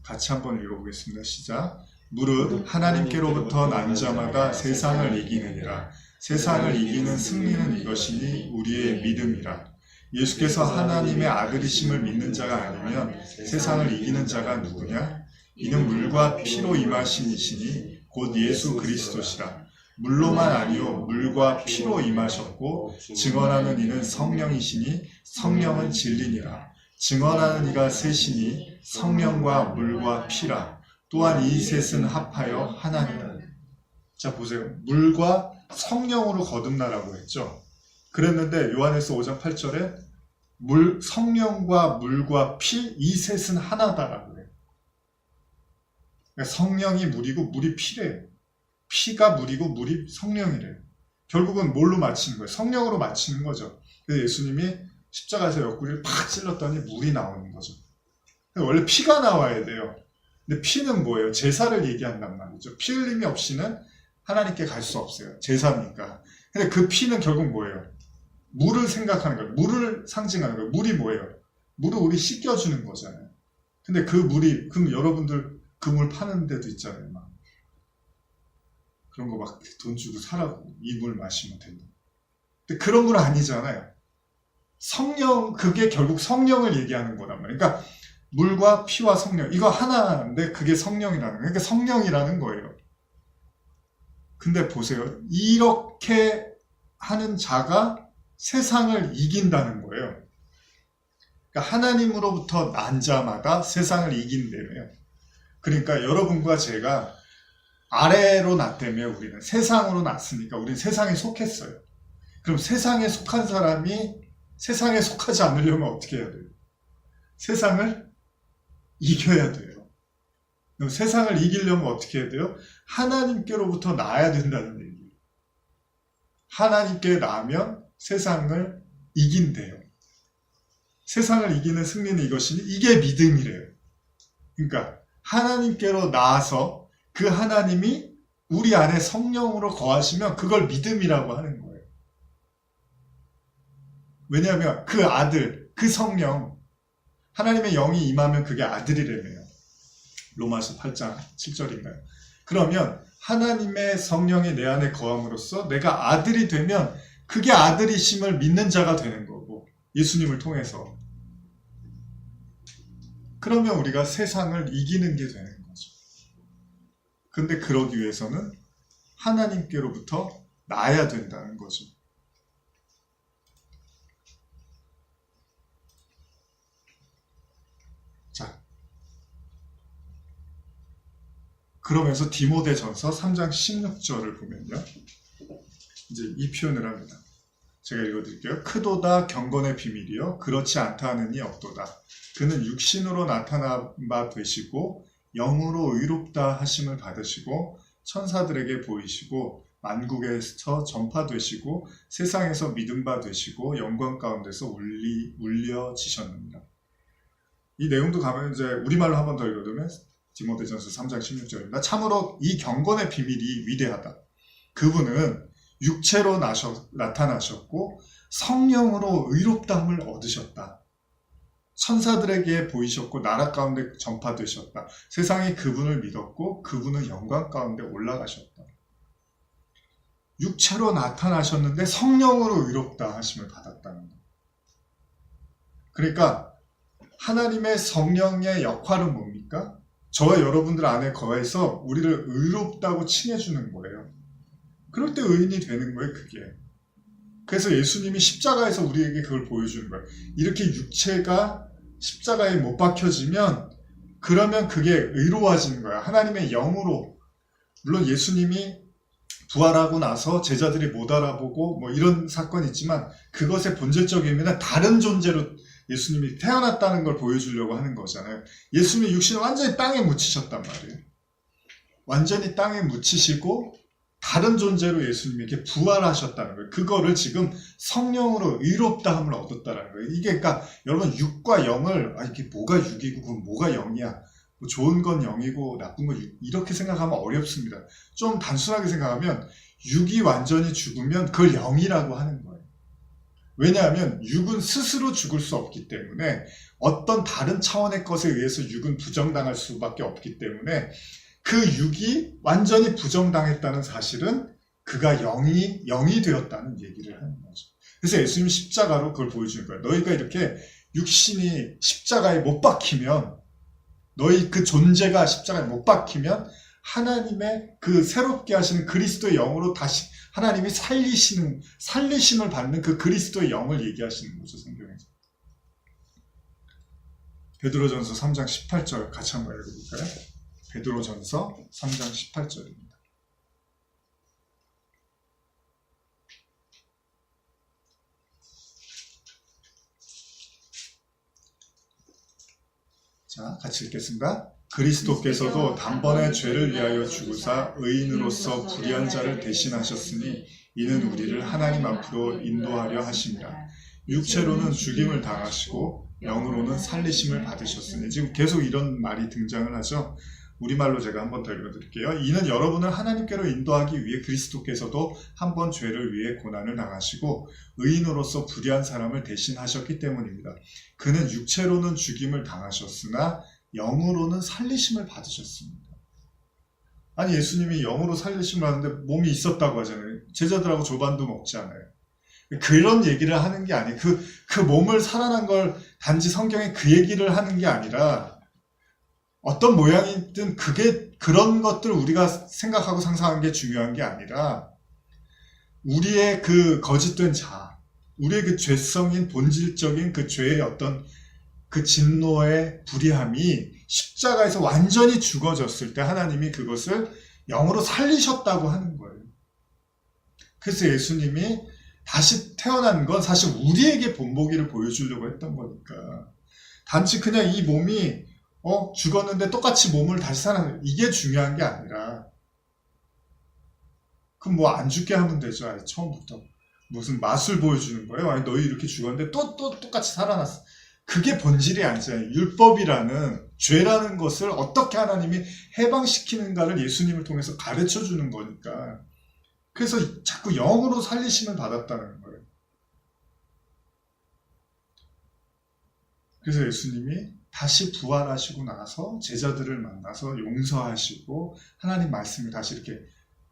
같이 한번 읽어보겠습니다. 시작. 무릇 하나님께로부터 난 자마다 세상을 이기느니라. 세상을 이기는 승리는 이것이니 우리의 믿음이라. 예수께서 하나님의 아들이심을 믿는 자가 아니면 세상을 이기는 자가 누구냐? 이는 물과 피로 임하신 이시니 곧 예수 그리스도시라. 물로만 아니요 물과 피로 임하셨고 증언하는 이는 성령이시니 성령은 진리니라. 증언하는 이가 셋이니 성령과 물과 피라. 또한 이 셋은 합하여 하나니라. 자 보세요. 물과 성령으로 거듭나라고 했죠. 그랬는데 요한일서 5장 8절에 성령과 물과 피, 이 셋은 하나다라고 해요. 그러니까 성령이 물이고 물이 피래요. 피가 물이고 물이 성령이래요. 결국은 뭘로 맞추는 거예요? 성령으로 맞추는 거죠. 그래서 예수님이 십자가에서 옆구리를 팍 찔렀더니 물이 나오는 거죠. 원래 피가 나와야 돼요. 근데 피는 뭐예요? 제사를 얘기한단 말이죠. 피 흘림이 없이는 하나님께 갈 수 없어요. 제사니까. 근데 그 피는 결국 뭐예요? 물을 생각하는 거예요. 물을 상징하는 거예요. 물이 뭐예요? 물을 우리 씻겨주는 거잖아요. 근데 그 물이, 그럼 여러분들 그 물 파는 데도 있잖아요. 막. 그런 거 막 돈 주고 사라고. 이 물 마시면 된다. 근데 그런 물 아니잖아요. 성령, 그게 결국 성령을 얘기하는 거란 말이에요. 그러니까 물과 피와 성령, 이거 하나인데 그게 성령이라는 거예요. 그러니까 성령이라는 거예요. 근데 보세요. 이렇게 하는 자가 세상을 이긴다는 거예요. 그러니까 하나님으로부터 난 자마다 세상을 이긴다며요. 그러니까 여러분과 제가 아래로 났다며 우리는 세상으로 났으니까 우리는 세상에 속했어요. 그럼 세상에 속한 사람이 세상에 속하지 않으려면 어떻게 해야 돼요? 세상을 이겨야 돼요. 그럼 세상을 이기려면 어떻게 해야 돼요? 하나님께로부터 나아야 된다는 얘기예요. 하나님께 나면 세상을 이긴대요. 세상을 이기는 승리는 이것이니 이게 믿음이래요. 그러니까 하나님께로 나아서 그 하나님이 우리 안에 성령으로 거하시면 그걸 믿음이라고 하는 거예요. 왜냐하면 그 아들, 그 성령, 하나님의 영이 임하면 그게 아들이라며요. 로마서 8장 7절인가요? 그러면 하나님의 성령이 내 안에 거함으로써 내가 아들이 되면 그게 아들이심을 믿는 자가 되는 거고, 예수님을 통해서. 그러면 우리가 세상을 이기는 게 되는 거죠. 근데 그러기 위해서는 하나님께로부터 나야 된다는 거죠. 자, 그러면서 디모데전서 3장 16절을 보면요. 이제 이 표현을 합니다. 제가 읽어드릴게요. 크도다 경건의 비밀이요 그렇지 않다 하는 이 없도다. 그는 육신으로 나타나 바 되시고 영으로 의롭다 하심을 받으시고 천사들에게 보이시고 만국에서 전파되시고 세상에서 믿음 바 되시고 영광 가운데서 울려지셨느니라. 이 내용도 가면 이제 우리말로 한 번 더 읽어두면 디모데전서 3장 16절입니다. 참으로 이 경건의 비밀이 위대하다. 그분은 육체로 나타나셨고 성령으로 의롭다함을 얻으셨다. 천사들에게 보이셨고 나라 가운데 전파되셨다. 세상이 그분을 믿었고 그분은 영광 가운데 올라가셨다. 육체로 나타나셨는데 성령으로 의롭다 하심을 받았다는 것. 그러니까 하나님의 성령의 역할은 뭡니까? 저와 여러분들 안에 거해서 우리를 의롭다고 칭해주는 거예요. 그럴 때 의인이 되는 거예요, 그게. 그래서 예수님이 십자가에서 우리에게 그걸 보여주는 거예요. 이렇게 육체가 십자가에 못 박혀지면 그러면 그게 의로워지는 거야. 하나님의 영으로. 물론 예수님이 부활하고 나서 제자들이 못 알아보고 뭐 이런 사건이 있지만 그것의 본질적인 의미는 다른 존재로 예수님이 태어났다는 걸 보여주려고 하는 거잖아요. 예수님이 육신을 완전히 땅에 묻히셨단 말이에요. 완전히 땅에 묻히시고 다른 존재로 예수님에게 부활하셨다는 거예요. 그거를 지금 성령으로 의롭다함을 얻었다는 거예요. 이게 그러니까 여러분 육과 영을 이게 뭐가 육이고 그건 뭐가 영이야. 뭐 좋은 건 영이고 나쁜 건 육, 이렇게 생각하면 어렵습니다. 좀 단순하게 생각하면 육이 완전히 죽으면 그걸 영이라고 하는 거예요. 왜냐하면 육은 스스로 죽을 수 없기 때문에 어떤 다른 차원의 것에 의해서 육은 부정당할 수밖에 없기 때문에 그 육이 완전히 부정당했다는 사실은 그가 영이 되었다는 얘기를 하는 거죠. 그래서 예수님이 십자가로 그걸 보여주는 거예요. 너희가 이렇게 육신이 십자가에 못 박히면 너희 그 존재가 십자가에 못 박히면 하나님의 그 새롭게 하시는 그리스도의 영으로 다시 하나님이 살리심을 받는 그 그리스도의 영을 얘기하시는 거죠, 성경에서. 베드로전서 3장 18절 같이 한번 읽어볼까요? 베드로전서 3장 18절입니다. 자, 같이 읽겠습니다. 그리스도께서도 단번에 죄를 위하여 죽으사 의인으로서 불의한 자를 대신하셨으니 이는 우리를 하나님 앞으로 인도하려 하심이라. 육체로는 죽임을 당하시고 영으로는 살리심을 받으셨으니. 지금 계속 이런 말이 등장을 하죠. 우리말로 제가 한 번 더 읽어드릴게요. 이는 여러분을 하나님께로 인도하기 위해 그리스도께서도 한 번 죄를 위해 고난을 당하시고 의인으로서 불의한 사람을 대신하셨기 때문입니다. 그는 육체로는 죽임을 당하셨으나 영으로는 살리심을 받으셨습니다. 아니 예수님이 영으로 살리심을 하는데 몸이 있었다고 하잖아요. 제자들하고 조반도 먹지 않아요. 그런 얘기를 하는 게 아니에요. 그 몸을 살아난 걸 단지 성경에 그 얘기를 하는 게 아니라 어떤 모양이든 그런 것들 우리가 생각하고 상상하는 게 중요한 게 아니라 우리의 그 거짓된 자, 우리의 그 죄성인 본질적인 그 죄의 어떤 그 진노의 불의함이 십자가에서 완전히 죽어졌을 때 하나님이 그것을 영으로 살리셨다고 하는 거예요. 그래서 예수님이 다시 태어난 건 사실 우리에게 본보기를 보여주려고 했던 거니까 단지 그냥 이 몸이 죽었는데 똑같이 몸을 다시 살아나는 이게 중요한 게 아니라 그럼 뭐 안 죽게 하면 되죠. 아니, 처음부터 무슨 맛을 보여주는 거예요. 아니 너희 이렇게 죽었는데 또 똑같이 살아났어. 그게 본질이 아니잖아요. 율법이라는 죄라는 것을 어떻게 하나님이 해방시키는가를 예수님을 통해서 가르쳐주는 거니까. 그래서 자꾸 영으로 살리심을 받았다는 거예요. 그래서 예수님이 다시 부활하시고 나서 제자들을 만나서 용서하시고 하나님 말씀을 다시 이렇게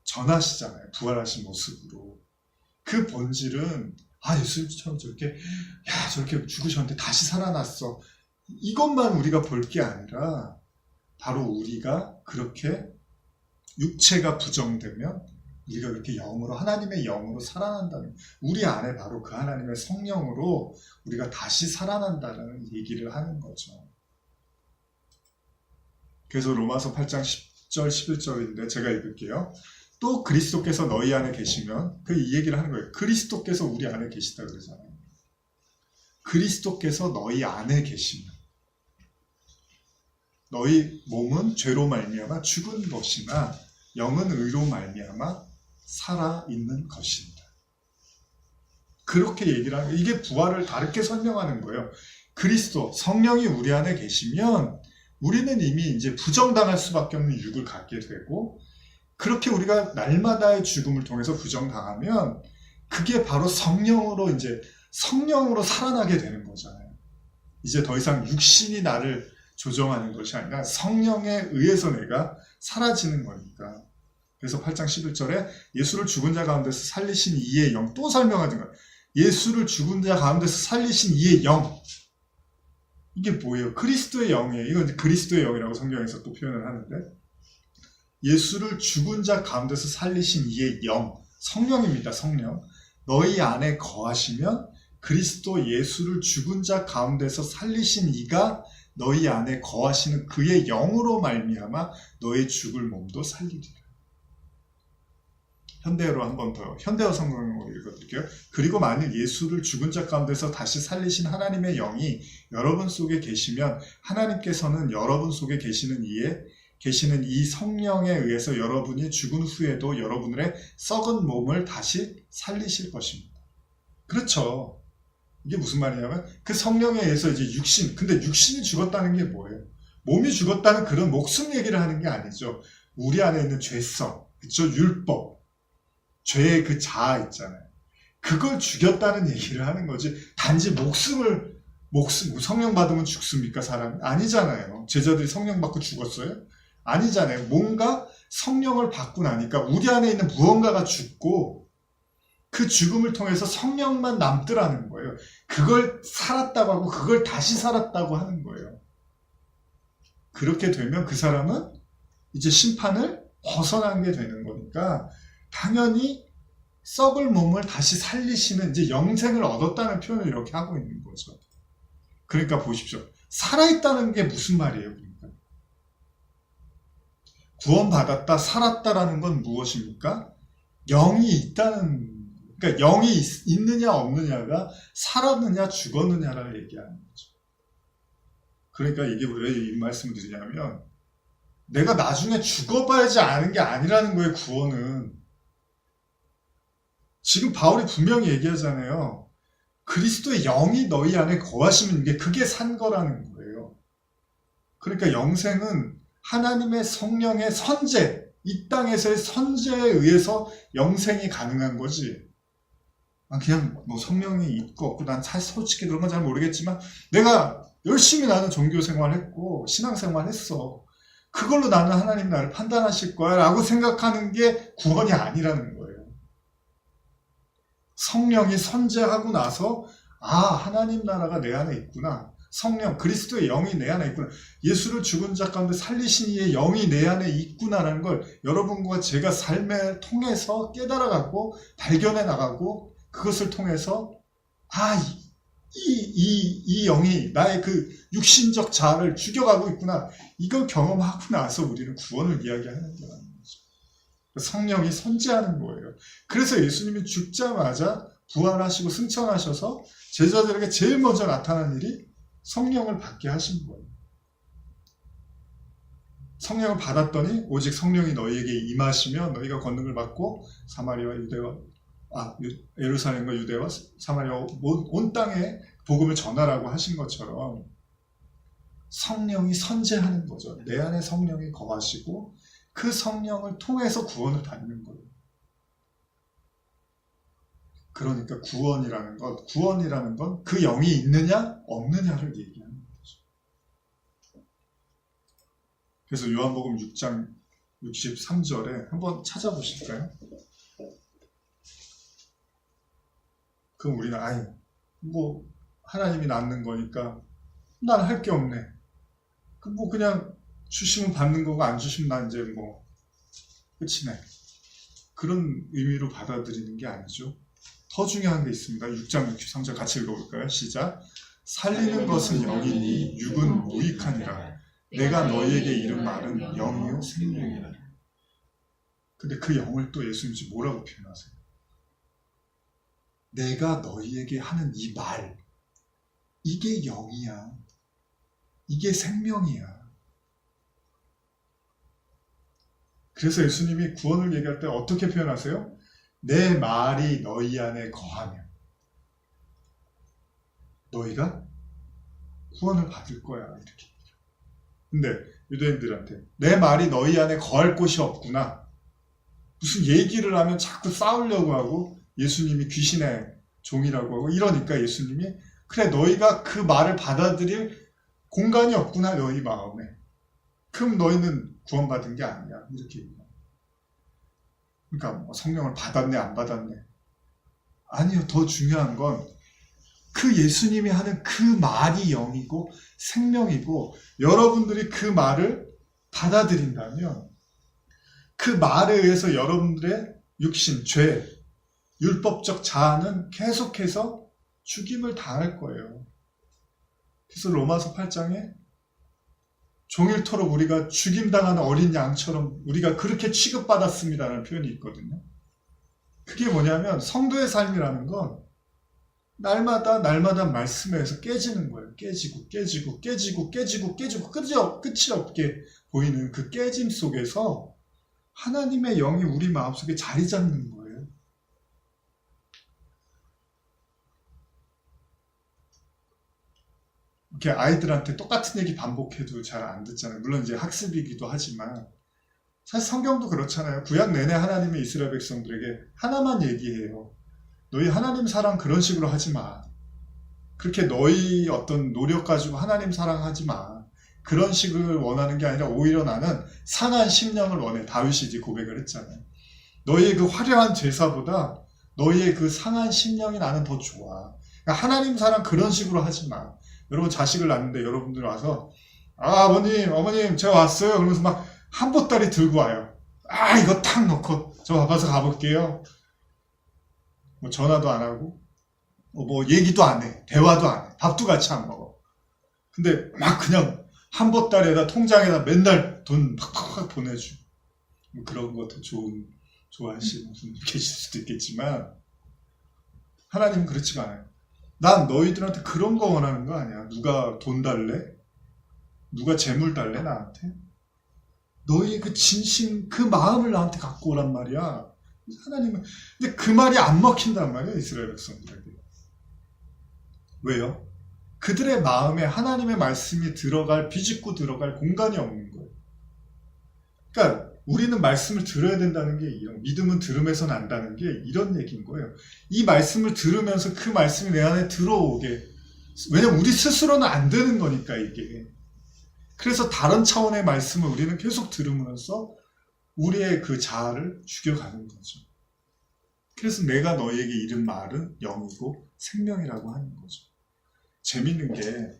전하시잖아요. 부활하신 모습으로. 그 본질은 예수님처럼 저렇게 죽으셨는데 다시 살아났어. 이것만 우리가 볼 게 아니라 바로 우리가 그렇게 육체가 부정되면 우리가 그렇게 영으로 하나님의 영으로 살아난다는 우리 안에 바로 그 하나님의 성령으로 우리가 다시 살아난다는 얘기를 하는 거죠. 그래서 로마서 8장 10절 11절인데 제가 읽을게요. 또 그리스도께서 너희 안에 계시면 이 얘기를 하는 거예요. 그리스도께서 우리 안에 계시다 그러잖아요. 그리스도께서 너희 안에 계시면 너희 몸은 죄로 말미암아 죽은 것이나 영은 의로 말미암아 살아있는 것입니다. 그렇게 얘기를 하는, 이게 부활을 다르게 설명하는 거예요. 그리스도, 성령이 우리 안에 계시면 우리는 이미 이제 부정당할 수밖에 없는 육을 갖게 되고, 그렇게 우리가 날마다의 죽음을 통해서 부정당하면 그게 바로 성령으로 살아나게 되는 거잖아요. 이제 더 이상 육신이 나를 조정하는 것이 아니라 성령에 의해서 내가 사라지는 거니까. 그래서 8장 11절에 예수를 죽은 자 가운데서 살리신 이의 영, 또 설명하는 거예요. 예수를 죽은 자 가운데서 살리신 이의 영. 이게 뭐예요? 그리스도의 영이에요. 이건 그리스도의 영이라고 성경에서 또 표현을 하는데, 예수를 죽은 자 가운데서 살리신 이의 영, 성령입니다. 성령. 너희 안에 거하시면 그리스도 예수를 죽은 자 가운데서 살리신 이가 너희 안에 거하시는 그의 영으로 말미암아 너의 죽을 몸도 살리리라. 현대어로 한 번 더, 현대어 성경으로 읽어드릴게요. 그리고 만일 예수를 죽은 자 가운데서 다시 살리신 하나님의 영이 여러분 속에 계시면 하나님께서는 여러분 속에 계시는 이 성령에 의해서 여러분이 죽은 후에도 여러분의 썩은 몸을 다시 살리실 것입니다. 그렇죠. 이게 무슨 말이냐면 그 성령에 의해서 이제 근데 육신이 죽었다는 게 뭐예요? 몸이 죽었다는 그런 목숨 얘기를 하는 게 아니죠. 우리 안에 있는 죄성, 그쵸? 율법, 죄의 그 자아 있잖아요. 그걸 죽였다는 얘기를 하는 거지. 단지 성령 받으면 죽습니까, 사람이? 아니잖아요. 제자들이 성령 받고 죽었어요? 아니잖아요. 뭔가 성령을 받고 나니까 우리 안에 있는 무언가가 죽고 그 죽음을 통해서 성령만 남더라는 거예요. 그걸 살았다고 하고 그걸 다시 살았다고 하는 거예요. 그렇게 되면 그 사람은 이제 심판을 벗어난 게 되는 거니까 당연히 썩을 몸을 다시 살리시는 이제 영생을 얻었다는 표현을 이렇게 하고 있는 거죠. 그러니까 보십시오. 살아있다는 게 무슨 말이에요? 그러니까 구원받았다, 살았다라는 건 무엇입니까? 영이 있다는, 그러니까 영이 있느냐 없느냐가 살았느냐 죽었느냐를 얘기하는 거죠. 그러니까 이게 왜 이 말씀을 드리냐면 내가 나중에 죽어봐야지 아는 게 아니라는 거예요. 구원은. 지금 바울이 분명히 얘기하잖아요. 그리스도의 영이 너희 안에 거하시면 그게 산 거라는 거예요. 그러니까 영생은 하나님의 성령의 선제, 이 땅에서의 선제에 의해서 영생이 가능한 거지. 그냥 뭐 성령이 있고 없고 난 솔직히 그런 건 잘 모르겠지만 내가 열심히 나는 종교 생활했고 신앙 생활했어. 그걸로 나는 하나님 나를 판단하실 거야 라고 생각하는 게 구원이 아니라는 거예요. 성령이 선제하고 나서 하나님 나라가 내 안에 있구나. 성령, 그리스도의 영이 내 안에 있구나. 예수를 죽은 자 가운데 살리신 이의 영이 내 안에 있구나라는 걸 여러분과 제가 삶을 통해서 깨달아가고 발견해 나가고 그것을 통해서 이 영이 나의 그 육신적 자아를 죽여가고 있구나. 이걸 경험하고 나서 우리는 구원을 이야기하는 거라는 거죠. 성령이 선지하는 거예요. 그래서 예수님이 죽자마자 부활하시고 승천하셔서 제자들에게 제일 먼저 나타난 일이 성령을 받게 하신 거예요. 성령을 받았더니 오직 성령이 너희에게 임하시면 너희가 권능을 받고 사마리아와 예루살렘과 유대와 사마리아 온 땅에 복음을 전하라고 하신 것처럼 성령이 선제하는 거죠. 내 안에 성령이 거하시고 그 성령을 통해서 구원을 받는 거예요. 그러니까 구원이라는 건 그 영이 있느냐 없느냐를 얘기하는 거죠. 그래서 요한복음 6장 63절에 한번 찾아보실까요? 그럼 우리는 하나님이 낳는 거니까 난 할 게 없네. 그냥 주시면 받는 거고 안 주시면 난 이제 끝이네. 그런 의미로 받아들이는 게 아니죠. 더 중요한 게 있습니다. 6장 63절 같이 읽어볼까요? 시작. 살리는 것은 영이니 육은 무익하니라. 내가 너희에게 이른 말은 영이요 생명이라. 근데 그 영을 또 예수님이 뭐라고 표현하세요? 내가 너희에게 하는 이 말, 이게 영이야. 이게 생명이야. 그래서 예수님이 구원을 얘기할 때 어떻게 표현하세요? 내 말이 너희 안에 거하면 너희가 구원을 받을 거야. 이렇게. 근데 유대인들한테 내 말이 너희 안에 거할 곳이 없구나. 무슨 얘기를 하면 자꾸 싸우려고 하고 예수님이 귀신의 종이라고 하고 이러니까 예수님이 그래 너희가 그 말을 받아들일 공간이 없구나 너희 마음에. 그럼 너희는 구원받은 게 아니야. 이렇게 얘기해요. 그러니까 뭐 성령을 받았네 안 받았네. 아니요. 더 중요한 건 그 예수님이 하는 그 말이 영이고 생명이고 여러분들이 그 말을 받아들인다면 그 말에 의해서 여러분들의 육신, 죄, 율법적 자아는 계속해서 죽임을 당할 거예요. 그래서 로마서 8장에 종일토록 우리가 죽임당하는 어린 양처럼 우리가 그렇게 취급받았습니다라는 표현이 있거든요. 그게 뭐냐면 성도의 삶이라는 건 날마다 말씀에 의해서 깨지는 거예요. 깨지고 끝이 없게 보이는 그 깨짐 속에서 하나님의 영이 우리 마음속에 자리 잡는 거예요. 이렇게 아이들한테 똑같은 얘기 반복해도 잘 안 듣잖아요. 물론 이제 학습이기도 하지만 사실 성경도 그렇잖아요. 구약 내내 하나님의 이스라엘 백성들에게 하나만 얘기해요. 너희 하나님 사랑 그런 식으로 하지 마. 그렇게 너희 어떤 노력 가지고 하나님 사랑하지 마. 그런 식을 원하는 게 아니라 오히려 나는 상한 심령을 원해. 다윗이 이제 고백을 했잖아요. 너희의 그 화려한 제사보다 너희의 그 상한 심령이 나는 더 좋아. 그러니까 하나님 사랑 그런 식으로 하지 마. 여러분 자식을 낳는데 여러분들 와서 아버님 어머님 제가 왔어요. 그러면서 막 한 보따리 들고 와요. 이거 탁 넣고 저 바빠서 가볼게요. 뭐 전화도 안 하고 뭐 얘기도 안 해. 대화도 안 해. 밥도 같이 안 먹어. 근데 막 그냥 한 보따리에다 통장에다 맨날 돈 팍팍팍 보내주고 뭐 그런 것도 좋아하시는 분이 계실 수도 있겠지만 하나님은 그렇지가 않아요. 난 너희들한테 그런 거 원하는 거 아니야. 누가 돈 달래? 누가 재물 달래 나한테? 너희의 그 진심 그 마음을 나한테 갖고 오란 말이야. 하나님은 근데 그 말이 안 먹힌단 말이에요. 이스라엘 백성들에게. 왜요? 그들의 마음에 하나님의 말씀이 비집고 들어갈 공간이 없는 거예요. 그러니까 우리는 말씀을 들어야 된다는 게 이런 믿음은 들음에서 난다는 게 이런 얘기인 거예요. 이 말씀을 들으면서 그 말씀이 내 안에 들어오게. 왜냐면 우리 스스로는 안 되는 거니까 이게. 그래서 다른 차원의 말씀을 우리는 계속 들으면서 우리의 그 자아를 죽여가는 거죠. 그래서 내가 너희에게 이른 말은 영이고 생명이라고 하는 거죠. 재밌는 게,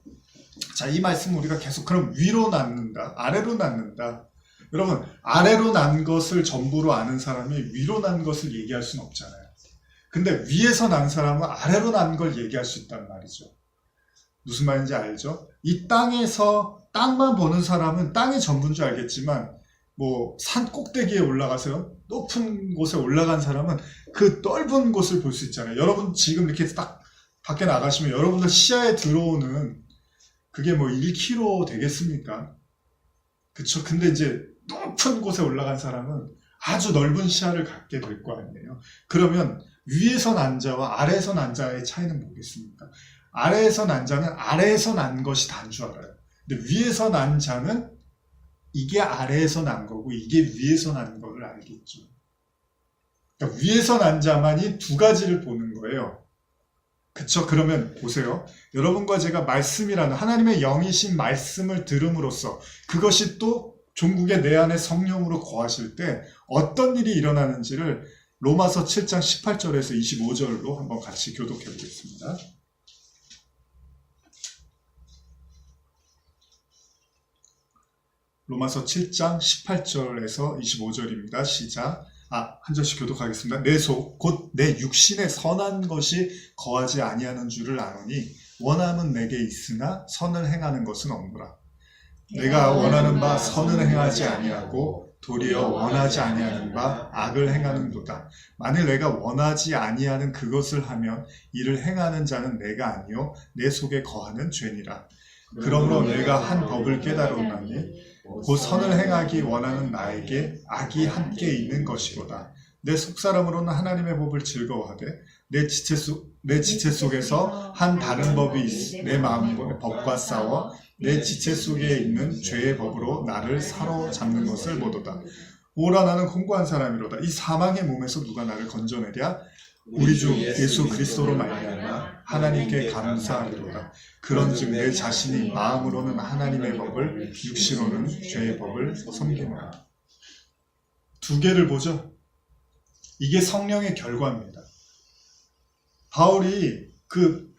자, 이 말씀은 우리가 계속 그럼 위로 낳는다, 아래로 낳는다. 여러분, 아래로 난 것을 전부로 아는 사람이 위로 난 것을 얘기할 수는 없잖아요. 근데 위에서 난 사람은 아래로 난 걸 얘기할 수 있단 말이죠. 무슨 말인지 알죠? 이 땅만 보는 사람은 땅이 전부인 줄 알겠지만, 뭐 산 꼭대기에 올라가서 높은 곳에 올라간 사람은 그 넓은 곳을 볼 수 있잖아요. 여러분 지금 이렇게 딱 밖에 나가시면 여러분들 시야에 들어오는 그게 뭐 1km 되겠습니까? 그쵸? 근데 이제 높은 곳에 올라간 사람은 아주 넓은 시야를 갖게 될 거 아니에요. 그러면 위에서 난 자와 아래에서 난 자의 차이는 뭐겠습니까? 아래에서 난 자는 아래에서 난 것이 다인 줄 알아요. 근데 위에서 난 자는 이게 아래에서 난 거고 이게 위에서 난 거를 알겠죠. 그러니까 위에서 난 자만이 두 가지를 보는 거예요. 그쵸? 그러면 보세요. 여러분과 제가 말씀이라는 하나님의 영이신 말씀을 들음으로써 그것이 또 종국의 내 안에 성령으로 거하실 때 어떤 일이 일어나는지를 로마서 7장 18절에서 25절로 한번 같이 교독해 보겠습니다. 로마서 7장 18절에서 25절입니다. 시작. 한 절씩 교독하겠습니다. 내 속 곧 내 육신에 선한 것이 거하지 아니하는 줄을 아노니 원함은 내게 있으나 선을 행하는 것은 없노라. 내가 원하는 바 선을 행하지 아니하고 도리어 원하지 아니하는 바 악을 행하는도다. 만일 내가 원하지 아니하는 그것을 하면 이를 행하는 자는 내가 아니요 내 속에 거하는 죄니라. 그러므로 내가 한 법을 깨달았나니 곧 선을 행하기 원하는 나에게 악이 함께 있는 것이로다. 내 속사람으로는 하나님의 법을 즐거워하되 내 지체 속에서 한 다른 법이 내 마음의 법과 싸워 내 지체 속에 있는 죄의 법으로 나를 사로잡는 것을 보도다. 오라 나는 공고한 사람이로다. 이 사망의 몸에서 누가 나를 건져내랴? 우리 주 예수 그리스도로 말미암아 하나님께 감사하리로다. 그런즉 내 자신이 마음으로는 하나님의 법을 육신으로는 죄의 법을 섬기노라. 두 개를 보죠. 이게 성령의 결과입니다. 바울이 그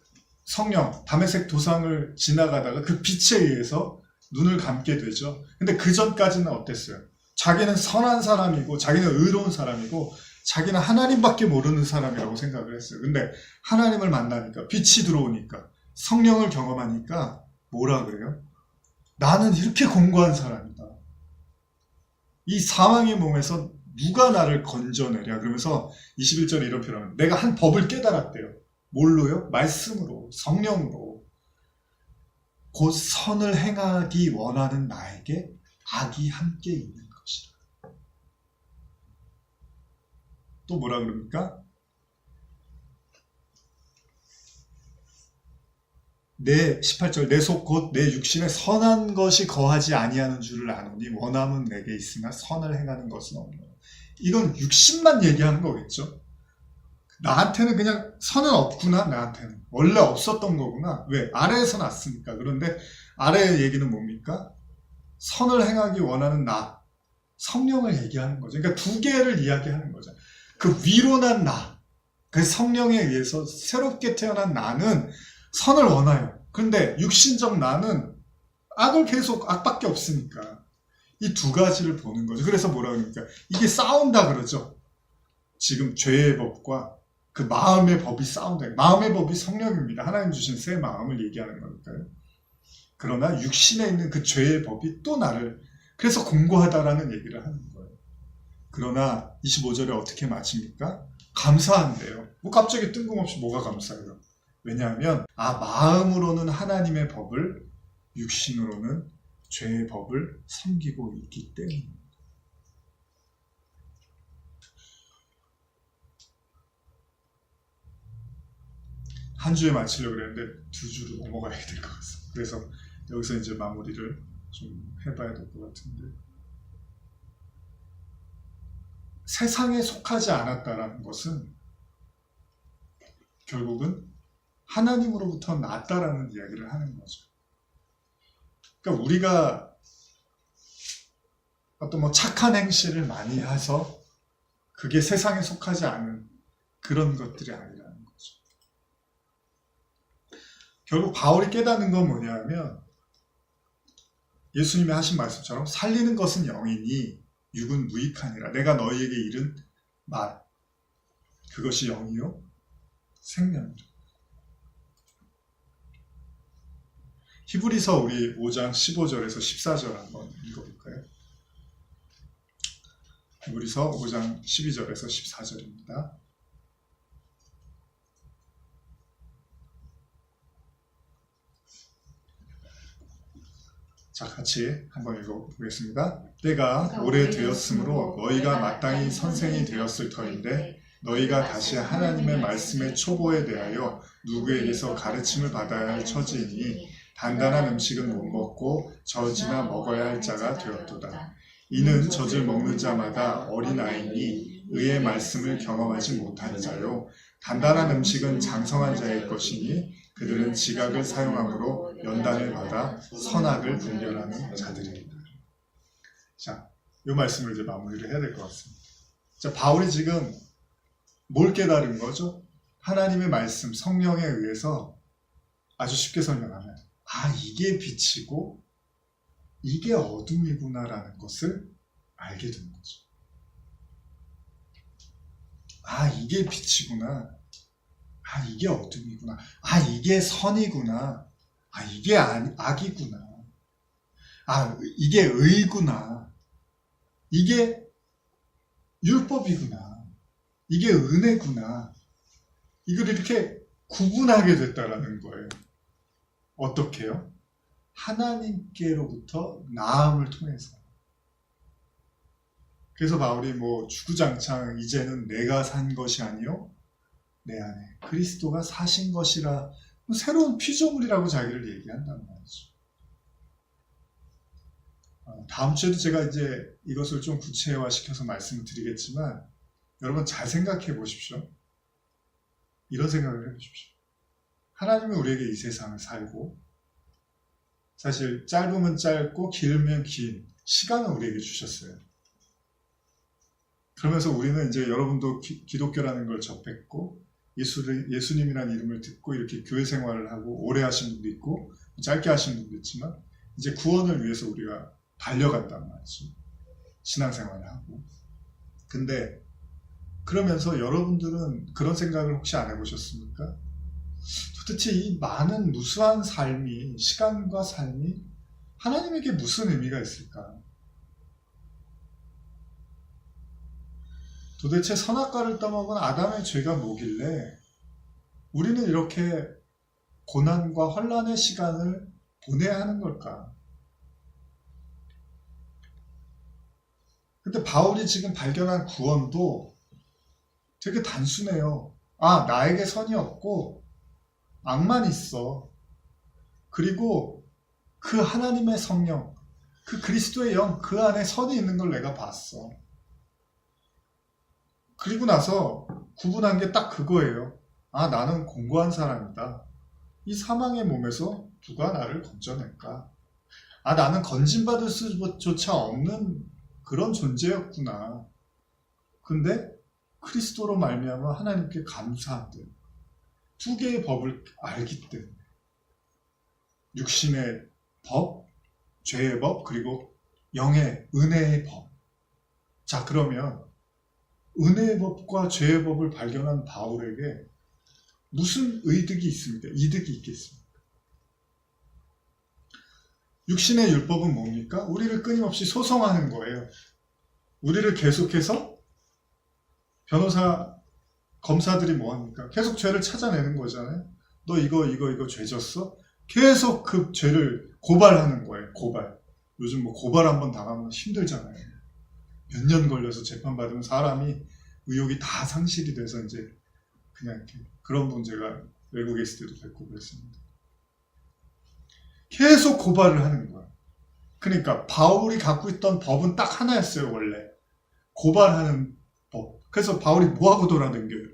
성령 다메섹 도상을 지나가다가 그 빛에 의해서 눈을 감게 되죠. 근데 그 전까지는 어땠어요? 자기는 선한 사람이고 자기는 의로운 사람이고 자기는 하나님밖에 모르는 사람이라고 생각을 했어요. 근데 하나님을 만나니까 빛이 들어오니까 성령을 경험하니까 뭐라 그래요? 나는 이렇게 공고한 사람이다. 이 사망의 몸에서 누가 나를 건져내랴? 그러면서 21절에 이런 표현을 내가 한 법을 깨달았대요. 뭘로요? 말씀으로, 성령으로. 곧 선을 행하기 원하는 나에게 악이 함께 있는 것이라. 또 뭐라 그럽니까? 내 18절 내 속 곧 내 육신에 선한 것이 거하지 아니하는 줄을 아노니 원함은 내게 있으나 선을 행하는 것은 없노라. 이건 육신만 얘기하는 거겠죠. 나한테는 그냥 선은 없구나. 나한테는 원래 없었던 거구나. 왜? 아래에서 났으니까. 그런데 아래의 얘기는 뭡니까? 선을 행하기 원하는 나, 성령을 얘기하는 거죠. 그러니까 두 개를 이야기하는 거죠. 그 위로 난 나, 그 성령에 의해서 새롭게 태어난 나는 선을 원해요. 근데 육신적 나는 악을 계속, 악밖에 없으니까 이 두 가지를 보는 거죠. 그래서 뭐라 그러니까 이게 싸운다 그러죠. 지금 죄의 법과 그 마음의 법이 싸운다. 마음의 법이 성령입니다. 하나님 주신 새 마음을 얘기하는 거니까요. 그러나 육신에 있는 그 죄의 법이 또 나를 그래서 공고하다라는 얘기를 하는 거예요. 그러나 25절에 어떻게 마칩니까? 감사한대요. 뭐 갑자기 뜬금없이 뭐가 감사해요? 왜냐하면 마음으로는 하나님의 법을 육신으로는 죄의 법을 섬기고 있기 때문입니다. 한 주에 마치려고 그랬는데 두 주로 넘어가야 될 것 같습니다. 그래서 여기서 이제 마무리를 좀 해봐야 될 것 같은데 세상에 속하지 않았다라는 것은 결국은 하나님으로부터 낫다라는 이야기를 하는 거죠. 그러니까 우리가 어떤 뭐 착한 행실을 많이 해서 그게 세상에 속하지 않은 그런 것들이 아니라는 거죠. 결국 바울이 깨닫는 건 뭐냐면 예수님이 하신 말씀처럼 살리는 것은 영이니 육은 무익하니라. 내가 너희에게 이른 말 그것이 영이요 생명이라. 히브리서 우리 5장 15절에서 14절 한번 읽어볼까요? 히브리서 5장 12절에서 14절입니다. 자, 같이 한번 읽어보겠습니다. 때가 오래되었으므로 너희가 마땅히 선생이 되었을 터인데 너희가 다시 하나님의 말씀의 초보에 대하여 누구에게서 가르침을 받아야 할 처지이니 단단한 음식은 못 먹고 젖이나 먹어야 할 자가 되었도다. 이는 젖을 먹는 자마다 어린아이니 의의 말씀을 경험하지 못한 자요. 단단한 음식은 장성한 자의 것이니 그들은 지각을 사용함으로 연단을 받아 선악을 분별하는 자들입니다. 자, 이 말씀을 이제 마무리를 해야 될 것 같습니다. 자, 바울이 지금 뭘 깨달은 거죠? 하나님의 말씀, 성령에 의해서 아주 쉽게 설명하면 이게 빛이고 이게 어둠이구나라는 것을 알게 된 거죠. 이게 빛이구나. 이게 어둠이구나. 이게 선이구나. 이게 악이구나. 이게 의구나. 이게 율법이구나. 이게 은혜구나. 이걸 이렇게 구분하게 됐다라는 거예요. 어떻게요? 하나님께로부터 나음을 통해서. 그래서 바울이 주구장창 이제는 내가 산 것이 아니요 내 안에 그리스도가 사신 것이라, 새로운 피조물이라고 자기를 얘기한단 말이죠. 다음 주에도 제가 이제 이것을 좀 구체화시켜서 말씀을 드리겠지만, 여러분 잘 생각해 보십시오. 이런 생각을 해 보십시오. 하나님은 우리에게 이 세상을 살고, 사실 짧으면 짧고 길면 긴 시간을 우리에게 주셨어요. 그러면서 우리는 이제 여러분도 기독교라는 걸 접했고, 예수님이라는 이름을 듣고 이렇게 교회 생활을 하고 오래 하신 분도 있고 짧게 하신 분도 있지만, 이제 구원을 위해서 우리가 달려간단 말이죠. 신앙생활을 하고. 근데 그러면서 여러분들은 그런 생각을 혹시 안 해보셨습니까? 도대체 이 많은 무수한 삶이, 시간과 삶이 하나님에게 무슨 의미가 있을까? 도대체 선악과를 따먹은 아담의 죄가 뭐길래 우리는 이렇게 고난과 환난의 시간을 보내야 하는 걸까? 근데 바울이 지금 발견한 구원도 되게 단순해요. 아, 나에게 선이 없고 악만 있어. 그리고 그 하나님의 성령, 그 그리스도의 영, 그 안에 선이 있는 걸 내가 봤어. 그리고 나서 구분한 게 딱 그거예요. 아, 나는 공고한 사람이다. 이 사망의 몸에서 누가 나를 건져낼까? 아, 나는 건진받을 수조차 없는 그런 존재였구나. 근데 그리스도로 말미암아 하나님께 감사한대. 두 개의 법을 알기 때문에. 육신의 법, 죄의 법, 그리고 영의 은혜의 법. 자, 그러면 은혜의 법과 죄의 법을 발견한 바울에게 무슨 이득이 있습니까? 이득이 있겠습니까? 육신의 율법은 뭡니까? 우리를 끊임없이 소송하는 거예요. 우리를 계속해서 검사들이 뭐합니까? 계속 죄를 찾아내는 거잖아요. 너 이거 죄졌어? 계속 그 죄를 고발하는 거예요. 고발. 요즘 고발 한번 당하면 힘들잖아요. 몇 년 걸려서 재판받으면 사람이 의욕이 다 상실이 돼서 이제 그냥 이렇게, 그런 문제가 외국에 있을 때도 뵙고 그랬습니다. 계속 고발을 하는 거야. 그러니까 바울이 갖고 있던 법은 딱 하나였어요. 원래 고발하는 법. 그래서 바울이 뭐하고 돌아다녀요?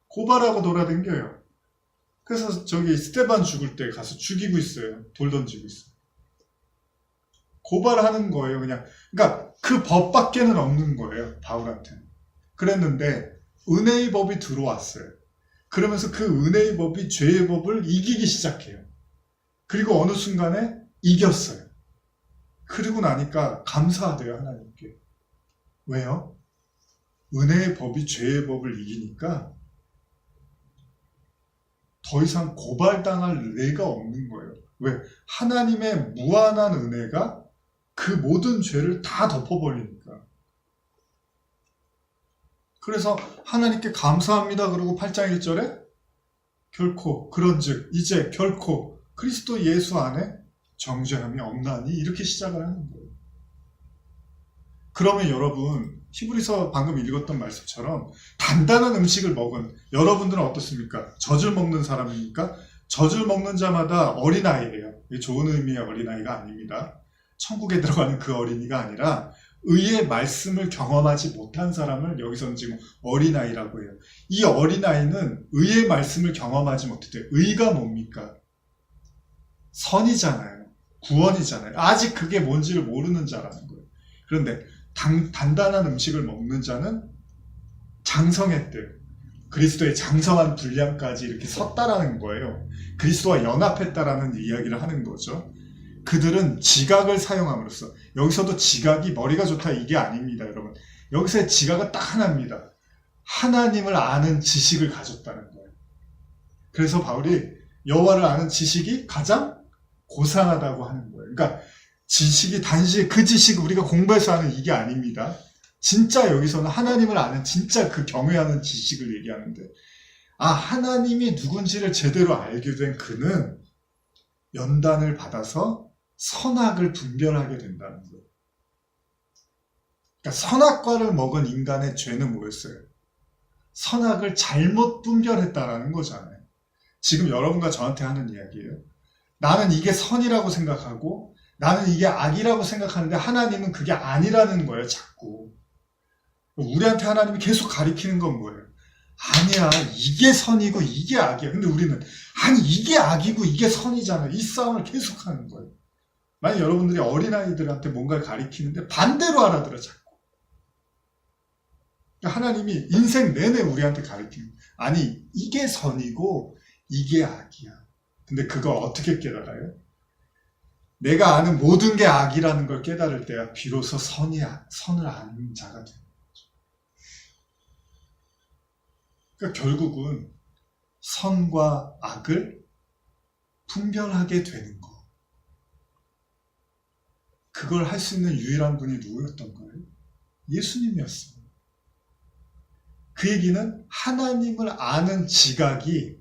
고발하고 돌아다녀요. 그래서 저기 스테반 죽을 때 가서 죽이고 있어요. 돌 던지고 있어요. 고발하는 거예요. 그러니까 그 법밖에는 없는 거예요. 바울한테는. 그랬는데 은혜의 법이 들어왔어요. 그러면서 그 은혜의 법이 죄의 법을 이기기 시작해요. 그리고 어느 순간에 이겼어요. 그리고 나니까 감사하대요, 하나님께. 왜요? 은혜의 법이 죄의 법을 이기니까 더 이상 고발당할 예가 없는 거예요. 왜? 하나님의 무한한 은혜가 그 모든 죄를 다 덮어버리니까. 그래서 하나님께 감사합니다. 그리고 8장 1절에 결코 그런즉 이제 결코 그리스도 예수 안에 정죄함이 없나니, 이렇게 시작을 하는 거예요. 그러면 여러분, 히브리서 방금 읽었던 말씀처럼 단단한 음식을 먹은 여러분들은 어떻습니까? 젖을 먹는 사람입니까? 젖을 먹는 자마다 어린아이예요. 이게 좋은 의미의 어린아이가 아닙니다. 천국에 들어가는 그 어린이가 아니라 의의 말씀을 경험하지 못한 사람을 여기서는 지금 어린아이라고 해요. 이 어린아이는 의의 말씀을 경험하지 못했대요. 의가 뭡니까? 선이잖아요. 구원이잖아요. 아직 그게 뭔지를 모르는 자라는 거예요. 그런데 단단한 음식을 먹는 자는 장성했대요. 그리스도의 장성한 분량까지 이렇게 섰다라는 거예요. 그리스도와 연합했다라는 이야기를 하는 거죠. 그들은 지각을 사용함으로써, 여기서도 지각이 머리가 좋다 이게 아닙니다, 여러분. 여기서의 지각은 딱 하나입니다. 하나님을 아는 지식을 가졌다는 거예요. 그래서 바울이 여호와를 아는 지식이 가장 고상하다고 하는 거예요. 그러니까 지식이 단지 그 지식 우리가 공부해서 하는 이게 아닙니다. 진짜 여기서는 하나님을 아는 진짜 그 경외하는 지식을 얘기하는데, 아, 하나님이 누군지를 제대로 알게 된 그는 연단을 받아서 선악을 분별하게 된다는 거예요. 그러니까 선악과를 먹은 인간의 죄는 뭐였어요? 선악을 잘못 분별했다라는 거잖아요. 지금 여러분과 저한테 하는 이야기예요. 나는 이게 선이라고 생각하고 나는 이게 악이라고 생각하는데 하나님은 그게 아니라는 거예요, 자꾸. 우리한테 하나님이 계속 가리키는 건 뭐예요? 아니야, 이게 선이고 이게 악이야. 근데 우리는 아니 이게 악이고 이게 선이잖아. 이 싸움을 계속하는 거예요. 만약 여러분들이 어린아이들한테 뭔가를 가리키는데 반대로 알아들어 자꾸. 그러니까 하나님이 인생 내내 우리한테 가리키는 거예요. 아니 이게 선이고 이게 악이야. 근데 그거 어떻게 깨달아요? 내가 아는 모든 게 악이라는 걸 깨달을 때야 비로소 선을 아는 자가 되는 거죠. 그러니까 결국은 선과 악을 분별하게 되는 거. 그걸 할 수 있는 유일한 분이 누구였던 거예요? 예수님이었어요. 그 얘기는 하나님을 아는 지각이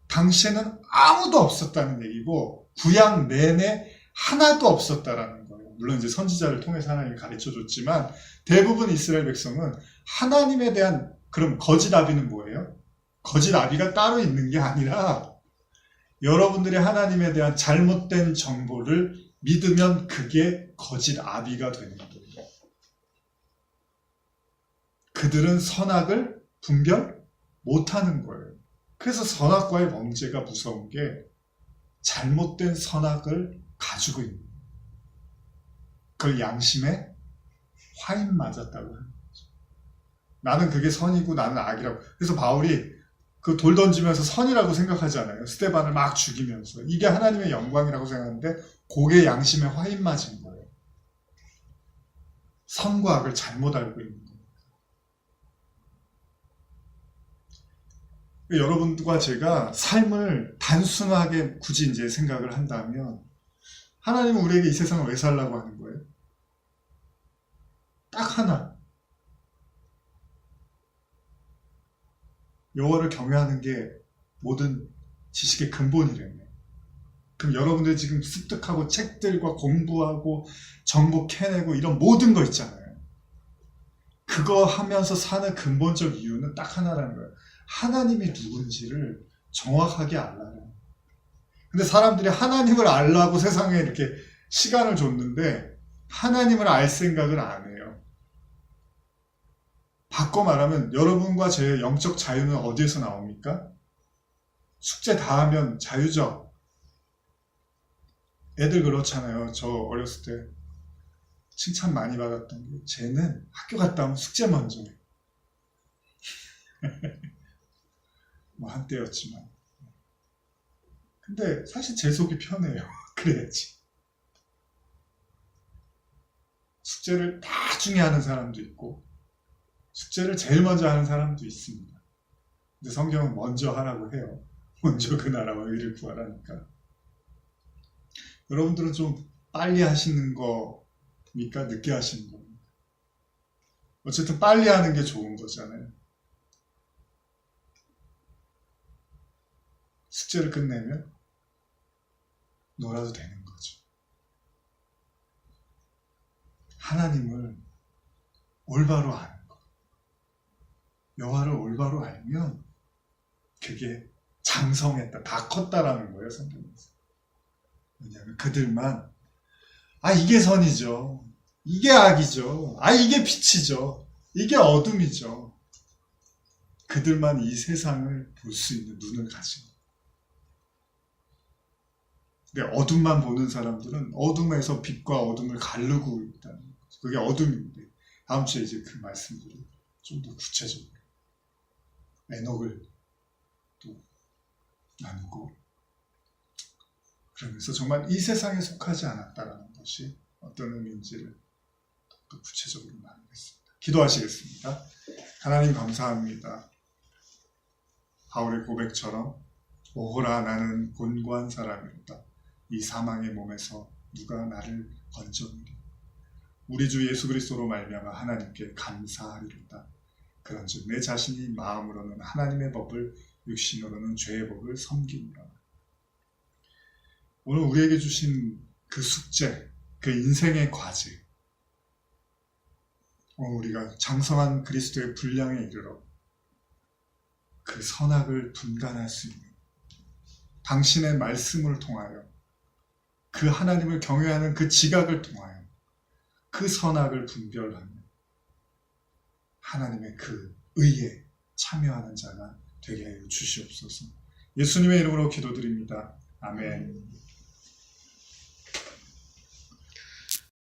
당시에는 아무도 없었다는 얘기고 구약 내내 하나도 없었다라는 거예요. 물론 이제 선지자를 통해서 하나님이 가르쳐줬지만 대부분 이스라엘 백성은 하나님에 대한 그럼 거짓 아비는 뭐예요? 거짓 아비가 따로 있는 게 아니라 여러분들이 하나님에 대한 잘못된 정보를 믿으면 그게 거짓 아비가 되는 거예요. 그들은 선악을 분별 못하는 거예요. 그래서 선악과의 범죄가 무서운 게 잘못된 선악을 가지고 있는 거예요. 그걸 양심에 화인 맞았다고 하는 거죠. 나는 그게 선이고 나는 악이라고. 그래서 바울이 그 돌 던지면서 선이라고 생각하잖아요. 스데반을 막 죽이면서. 이게 하나님의 영광이라고 생각하는데 그게 양심에 화인 맞은 거예요. 선과 악을 잘못 알고 있는 거예요. 여러분과 제가 삶을 단순하게 굳이 이제 생각을 한다면 하나님은 우리에게 이 세상을 왜 살라고 하는 거예요? 딱 하나. 여호와를 경외하는 게 모든 지식의 근본이래요. 그럼 여러분들 지금 습득하고 책들과 공부하고 정보 캐내고 이런 모든 거 있잖아요. 그거 하면서 사는 근본적 이유는 딱 하나라는 거예요. 하나님이 누군지를 정확하게 알라는. 근데 사람들이 하나님을 알라고 세상에 이렇게 시간을 줬는데 하나님을 알 생각을 안 해요. 바꿔 말하면 여러분과 제 영적 자유는 어디에서 나옵니까? 숙제 다 하면 자유죠. 애들 그렇잖아요. 저 어렸을 때 칭찬 많이 받았던 게 쟤는 학교 갔다 오면 숙제 먼저 해. 뭐 한때였지만. 근데 사실 제 속이 편해요. 그래야지. 숙제를 나중에 하는 사람도 있고 숙제를 제일 먼저 하는 사람도 있습니다. 근데 성경은 먼저 하라고 해요. 먼저 그 나라와 의를 구하라니까. 여러분들은 좀 빨리 하시는 겁니까? 늦게 하시는 겁니까? 어쨌든 빨리 하는 게 좋은 거잖아요. 숙제를 끝내면 놀아도 되는 거죠. 하나님을 올바로 아는 것. 여호와를 올바로 알면 그게 장성했다, 다 컸다라는 거예요, 성경에서. 왜냐하면 그들만 이게 선이죠. 이게 악이죠. 이게 빛이죠. 이게 어둠이죠. 그들만 이 세상을 볼 수 있는 눈을 가진 거예요. 근데 어둠만 보는 사람들은 어둠에서 빛과 어둠을 가르고 있다는 거죠. 그게 어둠인데 다음 주에 이제 그 말씀들을 좀 더 구체적으로 에녹을 또 나누고 그러면서 정말 이 세상에 속하지 않았다라는 것이 어떤 의미인지를 더 구체적으로 나누겠습니다. 기도하시겠습니다. 하나님 감사합니다. 바울의 고백처럼 오호라 나는 곤고한 사람이로다. 이 사망의 몸에서 누가 나를 건져내리. 우리 주 예수 그리스도로 말미암아 하나님께 감사하리로다. 그런즉 내 자신이 마음으로는 하나님의 법을 육신으로는 죄의 법을 섬기노라. 오늘 우리에게 주신 그 숙제, 그 인생의 과제, 우리가 장성한 그리스도의 분량에 이르러 그 선악을 분간할 수 있는 당신의 말씀을 통하여 그 하나님을 경외하는 그 지각을 통하여 그 선악을 분별하며 하나님의 그 의에 참여하는 자가 되게 하여 주시옵소서. 예수님의 이름으로 기도드립니다. 아멘.